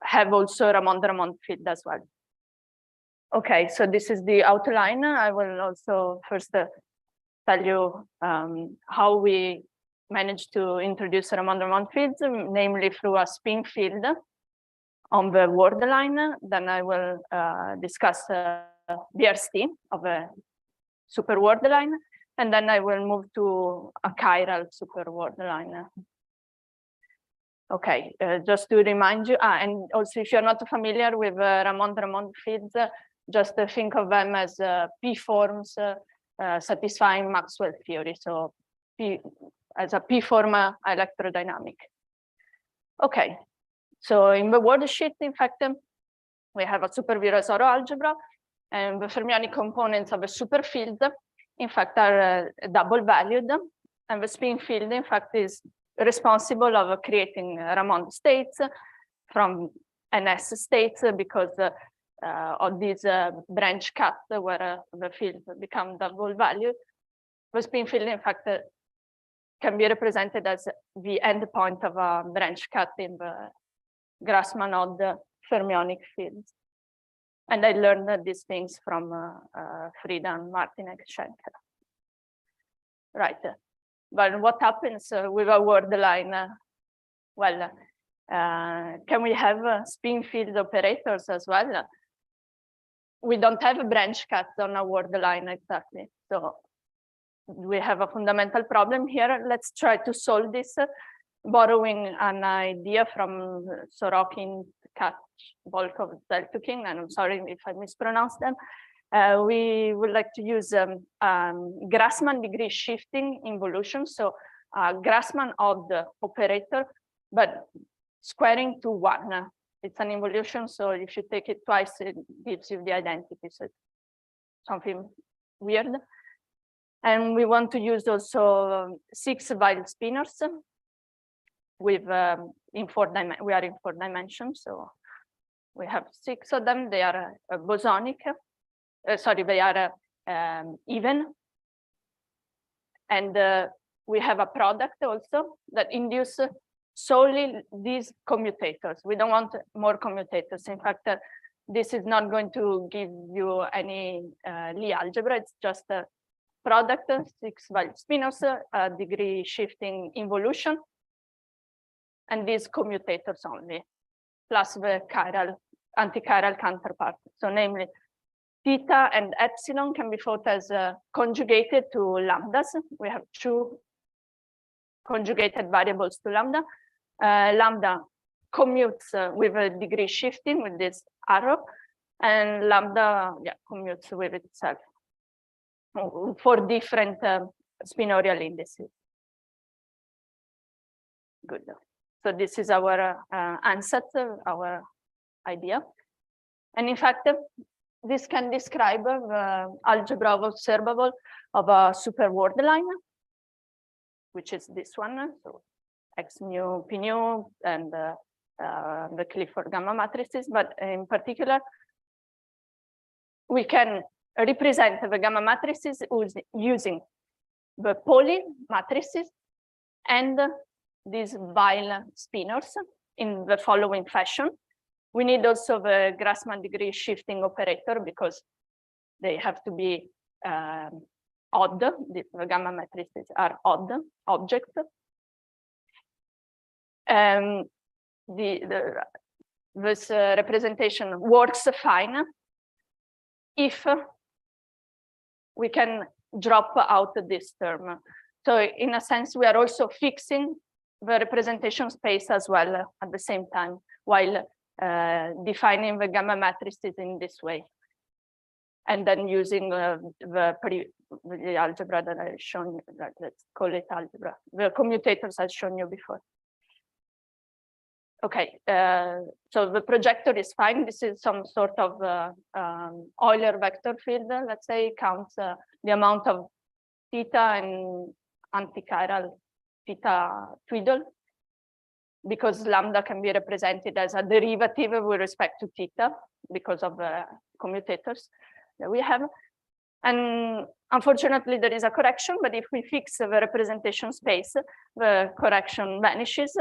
have also Ramond field as well. Okay, so this is the outline. I will also first tell you how we managed to introduce Ramond fields, namely through a spin field on the word line. Then I will discuss BRST of a super word line, and then I will move to a chiral super word line. Okay, just to remind you, and also if you're not familiar with Ramond fields, just think of them as P forms satisfying Maxwell theory. So P as a P form electrodynamic. Okay, so in the worldsheet, in fact, we have a super Virasoro algebra, and the fermionic components of a superfield, in fact, are double valued, and the spin field, in fact, is responsible of creating Ramond states from NS states because of these branch cut where the field become double valued. The spin field, in fact, can be represented as the endpoint of a branch cut in the Grassmann-Odd fermionic fields. And I learned these things from Friedan, Martin, and Schenker. Right. But what happens with a word line? Well, can we have spin field operators as well? We don't have a branch cut on a word line exactly. So we have a fundamental problem here. Let's try to solve this, borrowing an idea from Sorokin, Katz, Volkov, Zeltukin, and I'm sorry if I mispronounced them. We would like to use Grassmann degree shifting involution. So Grassmann odd operator, but squaring to 1. It's an involution, so if you take it twice, it gives you the identity. So it's something weird. And we want to use also 6 Weil spinors with in 4 dimensions. We are in 4 dimensions, so we have 6 of them. They are bosonic. Sorry, they are even. And we have a product also that induces solely these commutators. We don't want more commutators. In fact, this is not going to give you any Lie algebra. It's just a product, 6 Weil spinors, degree shifting involution, and these commutators only, plus the chiral, anti-chiral counterpart. So namely, theta and epsilon can be thought as conjugated to lambdas. We have 2 conjugated variables to lambda. Lambda commutes with a degree shifting with this arrow, and lambda commutes with itself for different spinorial indices. Good. So this is our ansatz, our idea. And in fact, this can describe the algebra of observable of a super worldline, which is this one. So X mu, P nu, and the Clifford gamma matrices. But in particular, we can represent the gamma matrices using the Pauli matrices and these Weil spinors in the following fashion. We need also the Grassmann degree shifting operator because they have to be odd. The gamma matrices are odd objects. This representation works fine if we can drop out this term. So in a sense, we are also fixing the representation space as well at the same time, while defining the gamma matrices in this way. And then using the algebra that I've shown you, let's call it algebra, the commutators I've shown you before. Okay, so the projector is fine. This is some sort of Euler vector field, let's say, counts the amount of theta and anti-chiral theta twiddle, because lambda can be represented as a derivative with respect to theta because of the commutators that we have. And unfortunately, there is a correction, but if we fix the representation space, the correction vanishes.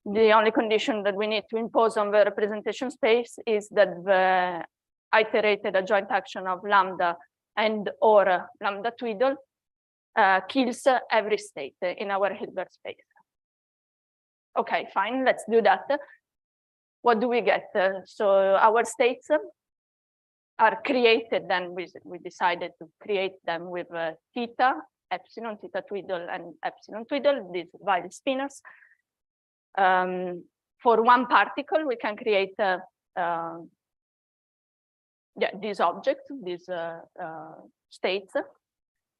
The only condition that we need to impose on the representation space is that the iterated adjoint action of lambda and or lambda twiddle kills every state in our Hilbert space. Okay, fine, let's do that. What do we get? So our states are created, then we decided to create them with theta, epsilon, theta twiddle, and epsilon twiddle, these Weil spinors. For one particle, we can create these objects, these states.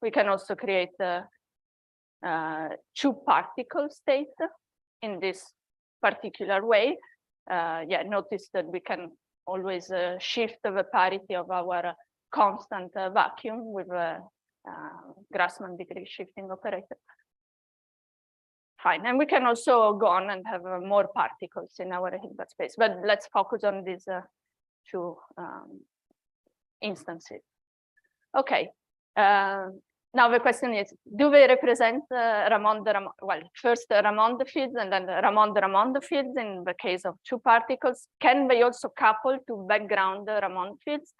We can also create 2 particle states in this particular way. Notice that we can always shift the parity of our constant vacuum with a Grassmann degree shifting operator. Fine, and we can also go on and have more particles in our Hilbert space, but let's focus on these 2 instances. Okay, now the question is, do they represent well, first Ramond fields and then Ramond fields in the case of 2 particles? Can they also couple to background Ramond fields?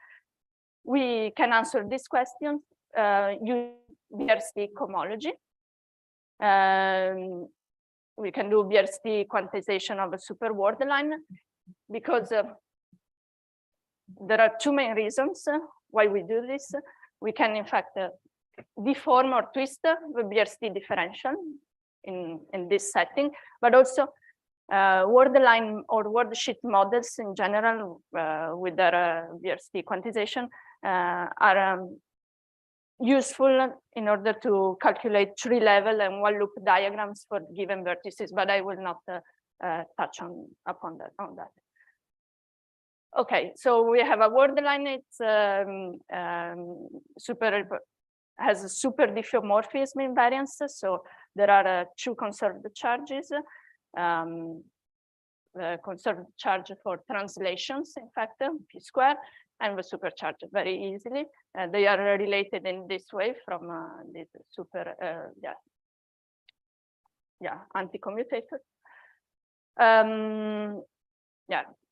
We can answer this question using Bierstein cohomology. We can do Bierstein quantization of a super worldline because there are 2 main reasons why we do this. We can in fact deform or twist the BRC differential in this setting, but also worldline or worldsheet models in general with their BRC quantization are useful in order to calculate tree level and one loop diagrams for given vertices, but I will not touch upon that. Okay, so we have a worldline. It's has a super diffeomorphism invariance. So there are two conserved charges. The conserved charge for translations, in fact, p square, and the supercharge very easily. They are related in this way from this super, anti-commutator.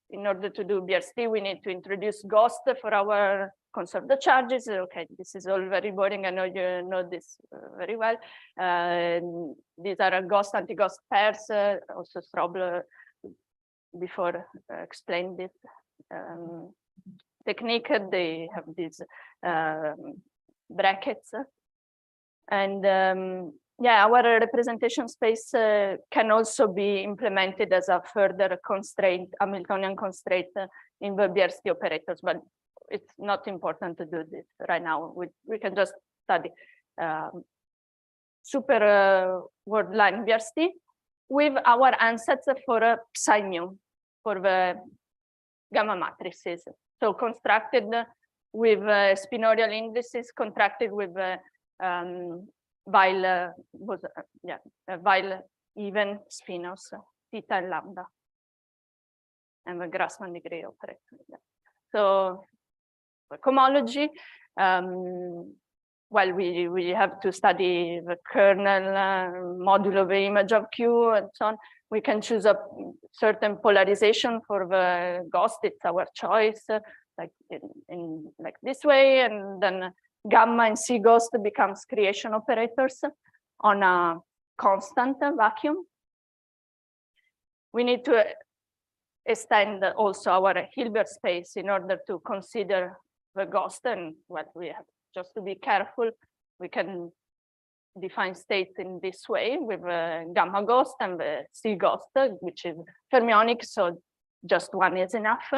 In order to do BRC, we need to introduce ghost for our conserved charges. Okay, this is all very boring. I know you know this very well. These are ghost anti-ghost pairs. Also, Strobl before explained this technique. They have these brackets, and our representation space can also be implemented as a further constraint, Hamiltonian constraint in the BRC operators, but it's not important to do this right now. We can just study super worldline BRC with our ansatz for psi mu, for the gamma matrices. So constructed with spinorial indices, contracted with Weil even spinos, theta and lambda, and the Grassmann degree operator. So the cohomology, well, we have to study the kernel modulo the image of Q and so on. We can choose a certain polarization for the ghost. It's our choice, like in like this way, and then gamma and C ghost becomes creation operators on a constant vacuum. We need to extend also our Hilbert space in order to consider the ghost, and what we have just to be careful. We can define states in this way with the gamma ghost and the C ghost, which is fermionic, so just one is enough,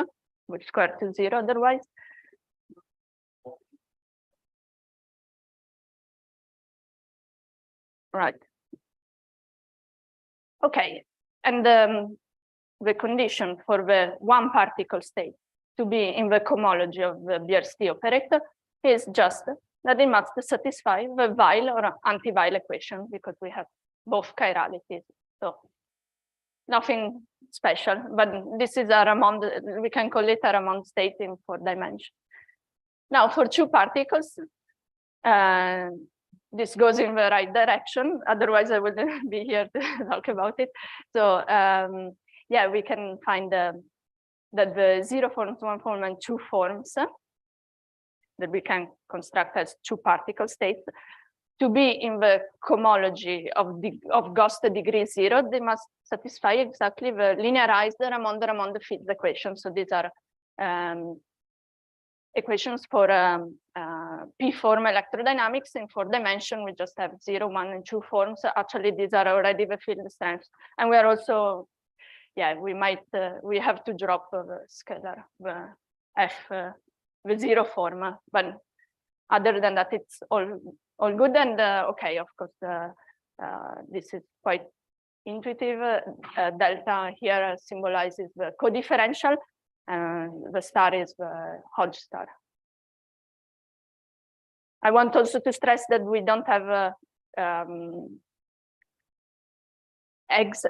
which square to 0 otherwise. Right. Okay, and the condition for the one particle state to be in the cohomology of the BRC operator is just that it must satisfy the Weil or anti-Weil equation, because we have both chiralities. So nothing special, but this is a Ramond, we can call it a Ramond state in 4 dimensions. Now for two particles, this goes in the right direction, otherwise I wouldn't be here to talk about it. So we can find that the 0 forms, 1 form, and 2 forms that we can construct as two particle states to be in the cohomology of ghost degree 0, they must satisfy exactly the linearized Ramond fields equation. So these are equations for p-form electrodynamics in 4 dimensions. We just have 0, 1, and 2 forms. Actually, these are already the field strengths, and we are also, we have to drop the scalar, the f, the 0 form, but other than that, it's all good. And okay, of course, this is quite intuitive. Delta here symbolizes the codifferential, and the star is the Hodge star. I want also to stress that we don't have eggs.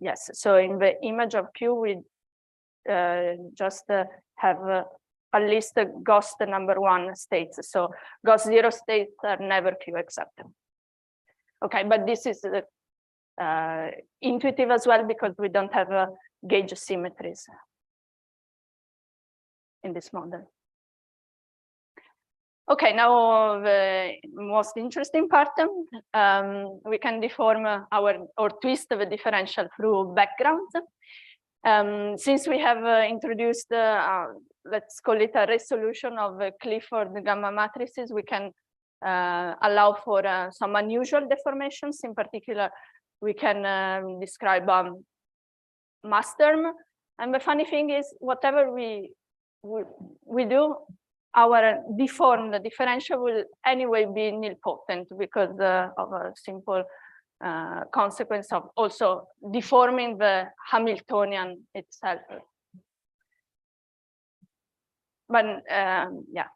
Yes, so in the image of Q, we just have at least the ghost number 1 states. So ghost 0 states are never Q exact. Okay, but this is intuitive as well, because we don't have gauge symmetries in this model. Okay, now the most interesting part. We can deform or twist the differential through backgrounds. Since we have introduced, let's call it a resolution of Clifford gamma matrices, we can allow for some unusual deformations. In particular, we can describe mass term. And the funny thing is, whatever we do, our deformed differential will anyway be nilpotent because of a simple consequence of also deforming the Hamiltonian itself. But yeah.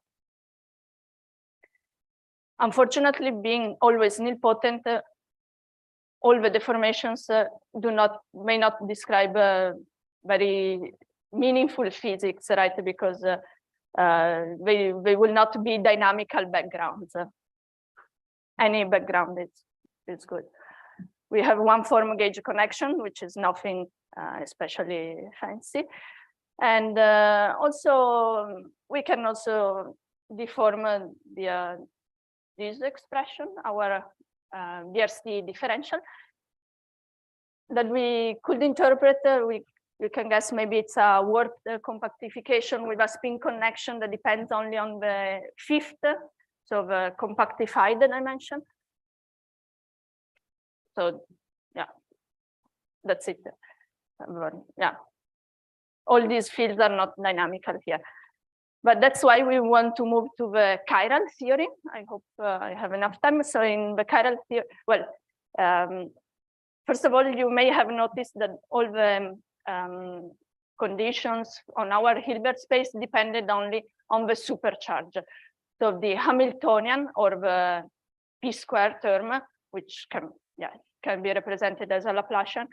Unfortunately, being always nilpotent, all the deformations may not describe very meaningful physics, right? Because they will not be dynamical backgrounds. Any background is good. We have one form gauge connection, which is nothing especially fancy. And also, we can also deform this expression, our BRC differential, that we could interpret. We can guess maybe it's a warped compactification with a spin connection that depends only on the fifth, so the compactified dimension. So yeah, that's it. Yeah, all these fields are not dynamical here. But that's why we want to move to the chiral theory. I hope I have enough time. So in the chiral theory, well, first of all, you may have noticed that all the conditions on our Hilbert space depended only on the supercharge. So the Hamiltonian or the p-square term, which can be represented as a Laplacian,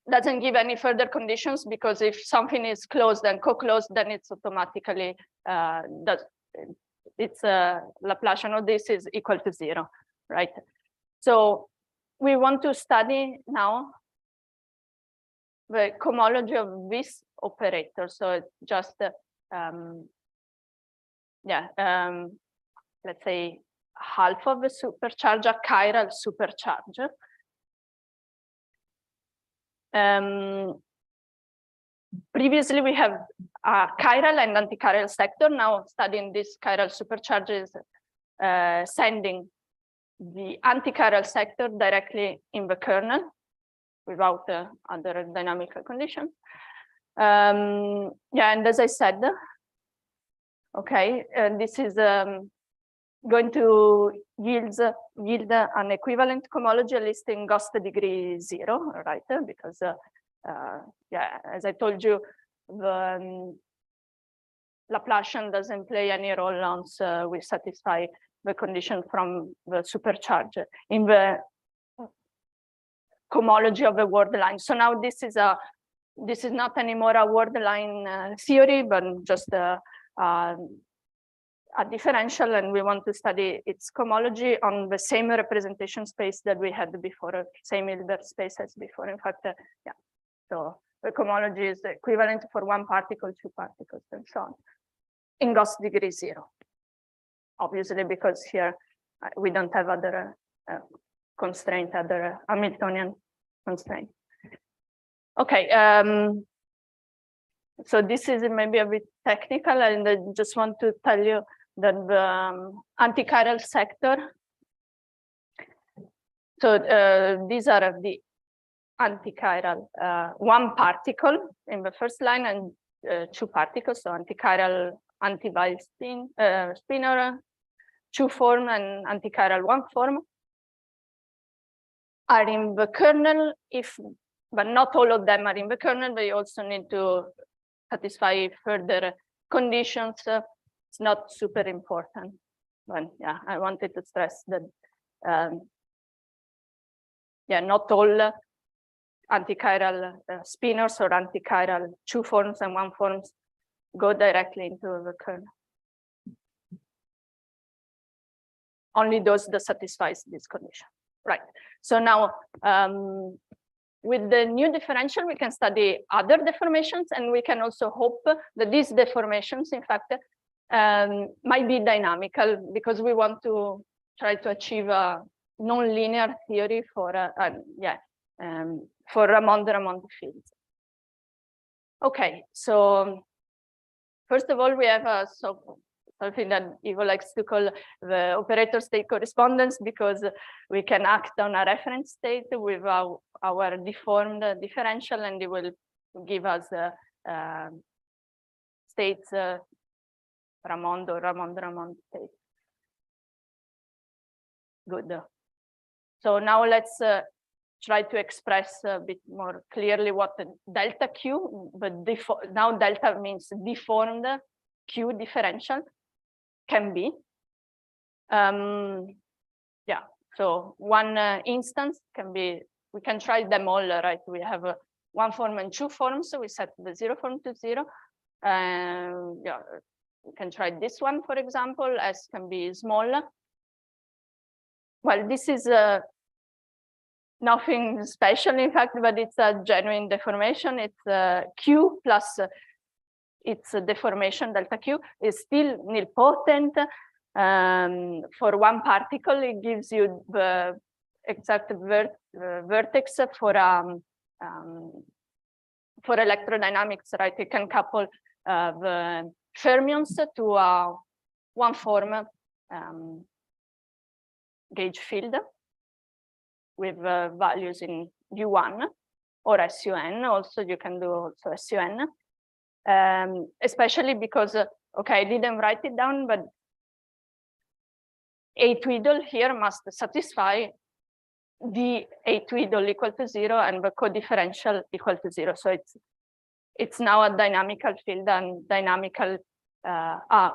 doesn't give any further conditions, because if something is closed and co-closed, then it's automatically it's Laplacian of this is equal to 0, right? So we want to study now the cohomology of this operator. So it's just let's say half of the supercharge, a chiral supercharge. Previously, we have a chiral and antichiral sector. Now, studying this chiral supercharges, sending the antichiral sector directly in the kernel without other dynamical conditions. Yeah, and as I said, okay, this is going to yield an equivalent cohomology, at least in Gauss degree 0, right? Because yeah, as I told you, the Laplacian doesn't play any role once we satisfy the condition from the supercharge in the cohomology of the worldline. So now this is not anymore a worldline theory, but just a differential, and we want to study its cohomology on the same representation space that we had before, same Hilbert space as before. In fact, yeah. So the cohomology is equivalent for one particle, two particles, and so on, in Gauss degree 0. Obviously, because here we don't have other constraint, other Hamiltonian constraint. Okay. So this is maybe a bit technical, and I just want to tell you that the antichiral sector. So these are the antichiral, one particle in the first line and two particles, so antichiral anti-Weil spinor, two form, and antichiral one form are in the kernel, but not all of them are in the kernel. They also need to satisfy further conditions. It's not super important, but yeah, I wanted to stress that yeah, not all antichiral spinors or antichiral two forms and one forms go directly into the kernel. Only those that satisfies this condition, right? So now, with the new differential, we can study other deformations, and we can also hope that these deformations, in fact, might be dynamical, because we want to try to achieve a non-linear theory for Ramond fields. Okay, so first of all, we have something that Ivo likes to call the operator state correspondence, because we can act on a reference state with our deformed differential, and it will give us states Ramond or Ramond state. Good. So now let's try to express a bit more clearly what the delta Q, but now delta means deformed Q differential, can be. Yeah, so one instance can be, we can try them all, right? We have one form and two forms, so we set the 0 form to 0. Yeah, we can try this one, for example. S can be small. Well, this is nothing special, in fact, but it's a genuine deformation. It's Q plus its deformation, delta Q, is still nilpotent. For one particle, it gives you the exact vertex for electrodynamics, right? You can couple the fermions to one form gauge field with values in U1 or SUN. Also, you can do also SUN, especially because, okay, I didn't write it down, but A twiddle here must satisfy the A twiddle equal to 0 and the codifferential equal to 0. So it's now a dynamical field and dynamical.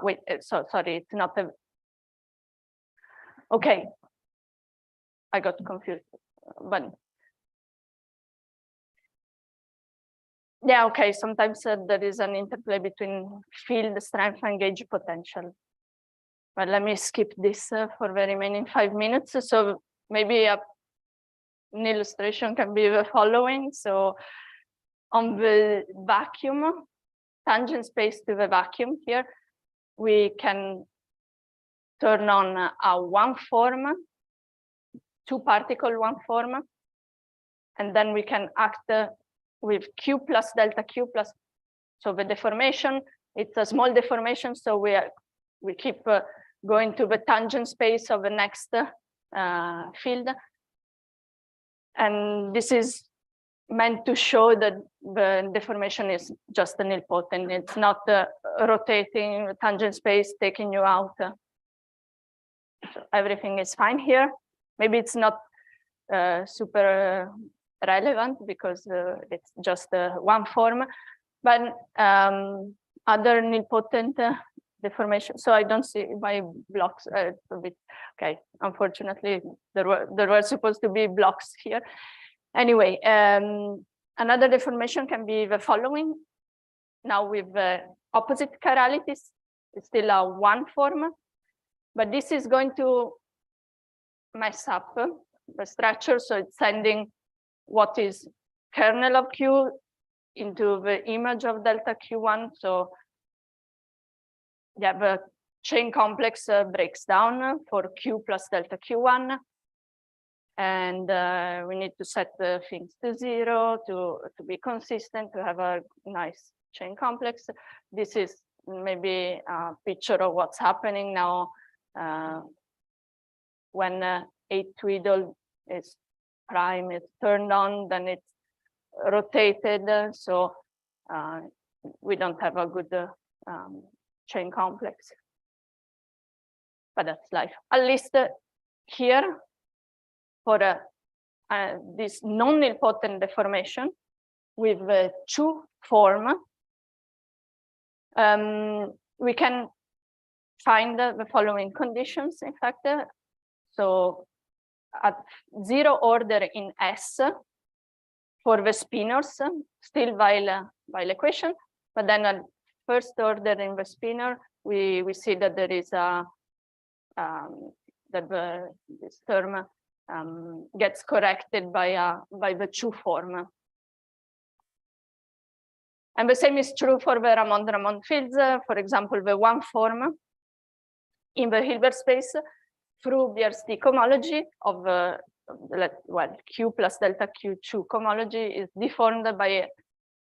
Wait, so sorry, it's not a. Okay, I got confused, but yeah, okay. Sometimes there is an interplay between field strength and gauge potential. But let me skip this for the remaining 5 minutes. So maybe an illustration can be the following. So on the vacuum, tangent space to the vacuum here, we can turn on a one form, two particle one form, and then we can act with Q plus delta Q plus. So the deformation, it's a small deformation, so we keep going to the tangent space of the next field. And this is meant to show that the deformation is just a nilpotent. It's not rotating the tangent space, taking you out. So everything is fine here. Maybe it's not super relevant because it's just one form, but other nilpotent deformation. So I don't see my blocks a bit. Okay, unfortunately, there were supposed to be blocks here. Anyway, another deformation can be the following. Now with opposite chiralities, it's still a one form, but this is going to mess up the structure. So it's sending what is kernel of Q into the image of delta Q1. So yeah, the chain complex breaks down for Q plus delta Q1. And we need to set the things to 0 to be consistent, to have a nice chain complex. This is maybe a picture of what's happening now when A twiddle is prime, it's turned on, then it's rotated. So we don't have a good chain complex. But that's life. At least here, for this non-nilpotent deformation with the two form, we can find the following conditions, in fact. So at 0 order in S for the spinors, still while equation, but then at first order in the spinor, we see that there is a this term gets corrected by the two form. And the same is true for the Ramond fields. For example, the one form in the Hilbert space through Bierstein cohomology of well, Q plus delta Q2 cohomology is deformed by,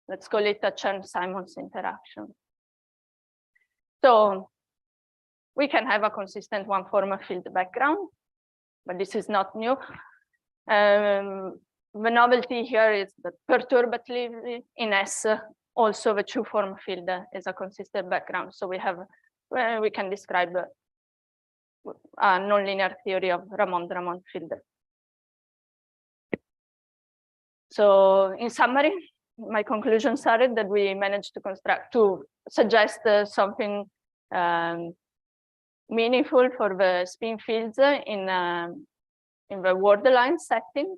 let's call it a Chern-Simons interaction. So we can have a consistent one-form field background, but this is not new. The novelty here is that perturbatively in S, also the two-form field is a consistent background. So we have, we can describe a nonlinear theory of Ramond field. So in summary, my conclusions are that we managed to suggest something meaningful for the spin fields in the worldline setting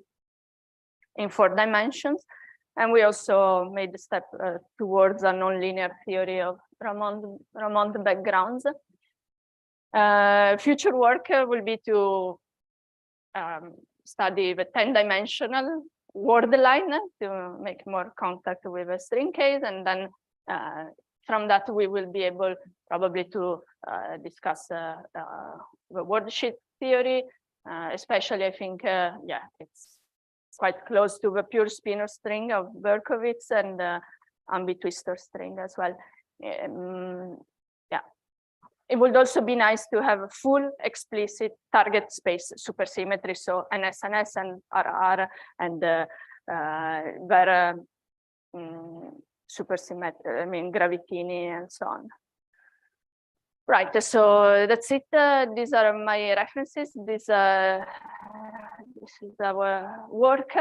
in 4 dimensions. And we also made a step towards a nonlinear theory of Ramond backgrounds. Future work will be to study the 10-dimensional worldline to make more contact with a string case, and then from that we will be able probably to discuss the worldsheet theory, especially I think yeah, it's quite close to the pure spinor string of Berkowitz and ambi-twister string as well. Yeah, it would also be nice to have a full explicit target space supersymmetry, so NS and RR and very supersymmetry, I mean Gravitini and so on. Right, so that's it. These are my references. This is our work.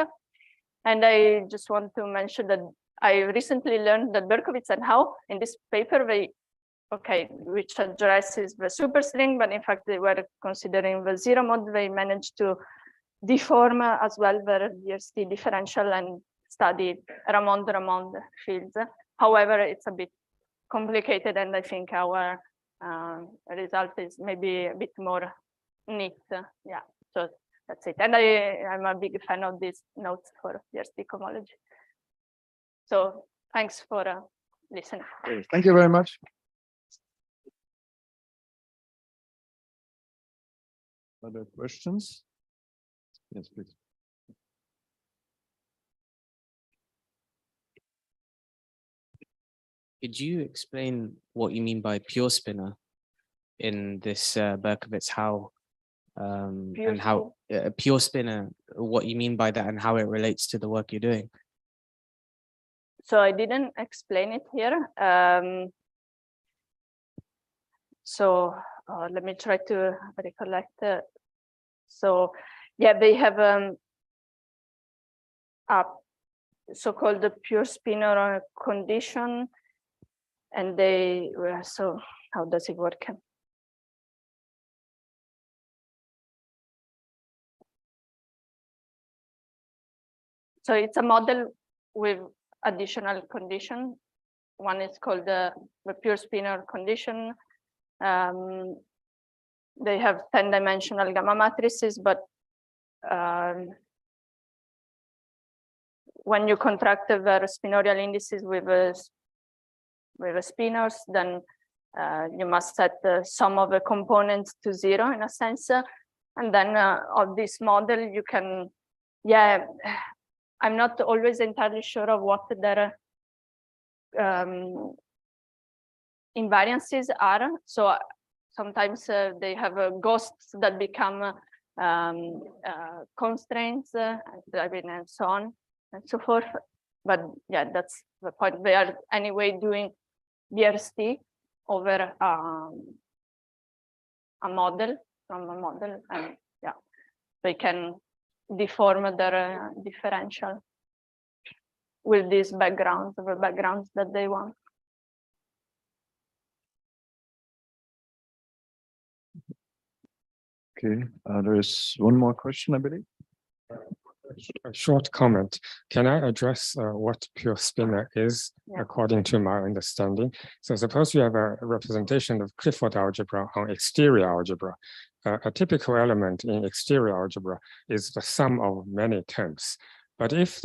And I just want to mention that I recently learned that Berkowitz and Howe in this paper, which addresses the superstring, but in fact they were considering the zero mode. They managed to deform as well the DST differential and study Ramond fields. However, it's a bit complicated, and I think our result is maybe a bit more neat. Yeah, so that's it. And I'm a big fan of these notes for DST cohomology. So thanks for listening. Thank you very much. Other questions? Yes, please. Could you explain what you mean by pure spinner in this Berkowitz Howe and how pure spinner, what you mean by that and how it relates to the work you're doing? So I didn't explain it here. So let me try to recollect. So yeah, they have a so-called pure spinor condition. And they were, so how does it work? So it's a model with additional condition. One is called the pure spinor condition. They have 10-dimensional gamma matrices, but when you contract the spinorial indices with the spinors, then you must set the sum of the components to 0 in a sense. And then of this model, you can, yeah, I'm not always entirely sure of what their invariances are. So sometimes they have ghosts that become constraints, I mean, and so on and so forth. But yeah, that's the point. They are anyway doing BRST over a model, from a model, and yeah, they can deform their differential with these backgrounds, the backgrounds that they want. Okay, there is one more question, I believe. A short comment. Can I address what pure spinor is, according to my understanding? So suppose you have a representation of Clifford algebra on exterior algebra. A typical element in exterior algebra is the sum of many terms. But if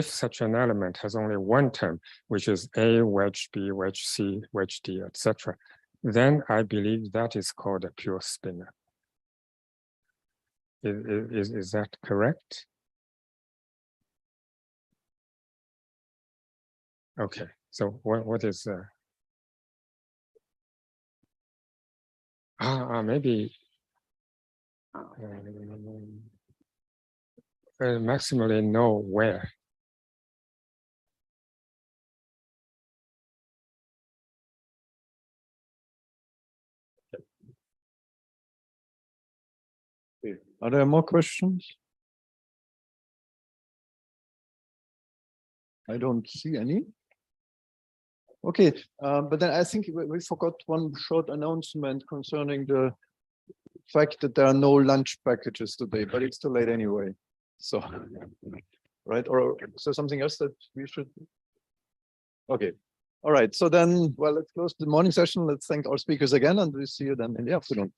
such an element has only one term, which is A, wedge B, wedge C, wedge D, etc., then I believe that is called a pure spinor. Is that correct? Okay, so what is Maybe maximally know where. Are there more questions? I don't see any. Okay, but then I think we forgot one short announcement concerning the fact that there are no lunch packages today, but it's too late anyway. So, right, or is there something else that we should? Okay, all right, so then, well, let's close the morning session. Let's thank our speakers again, and we'll see you then in the afternoon.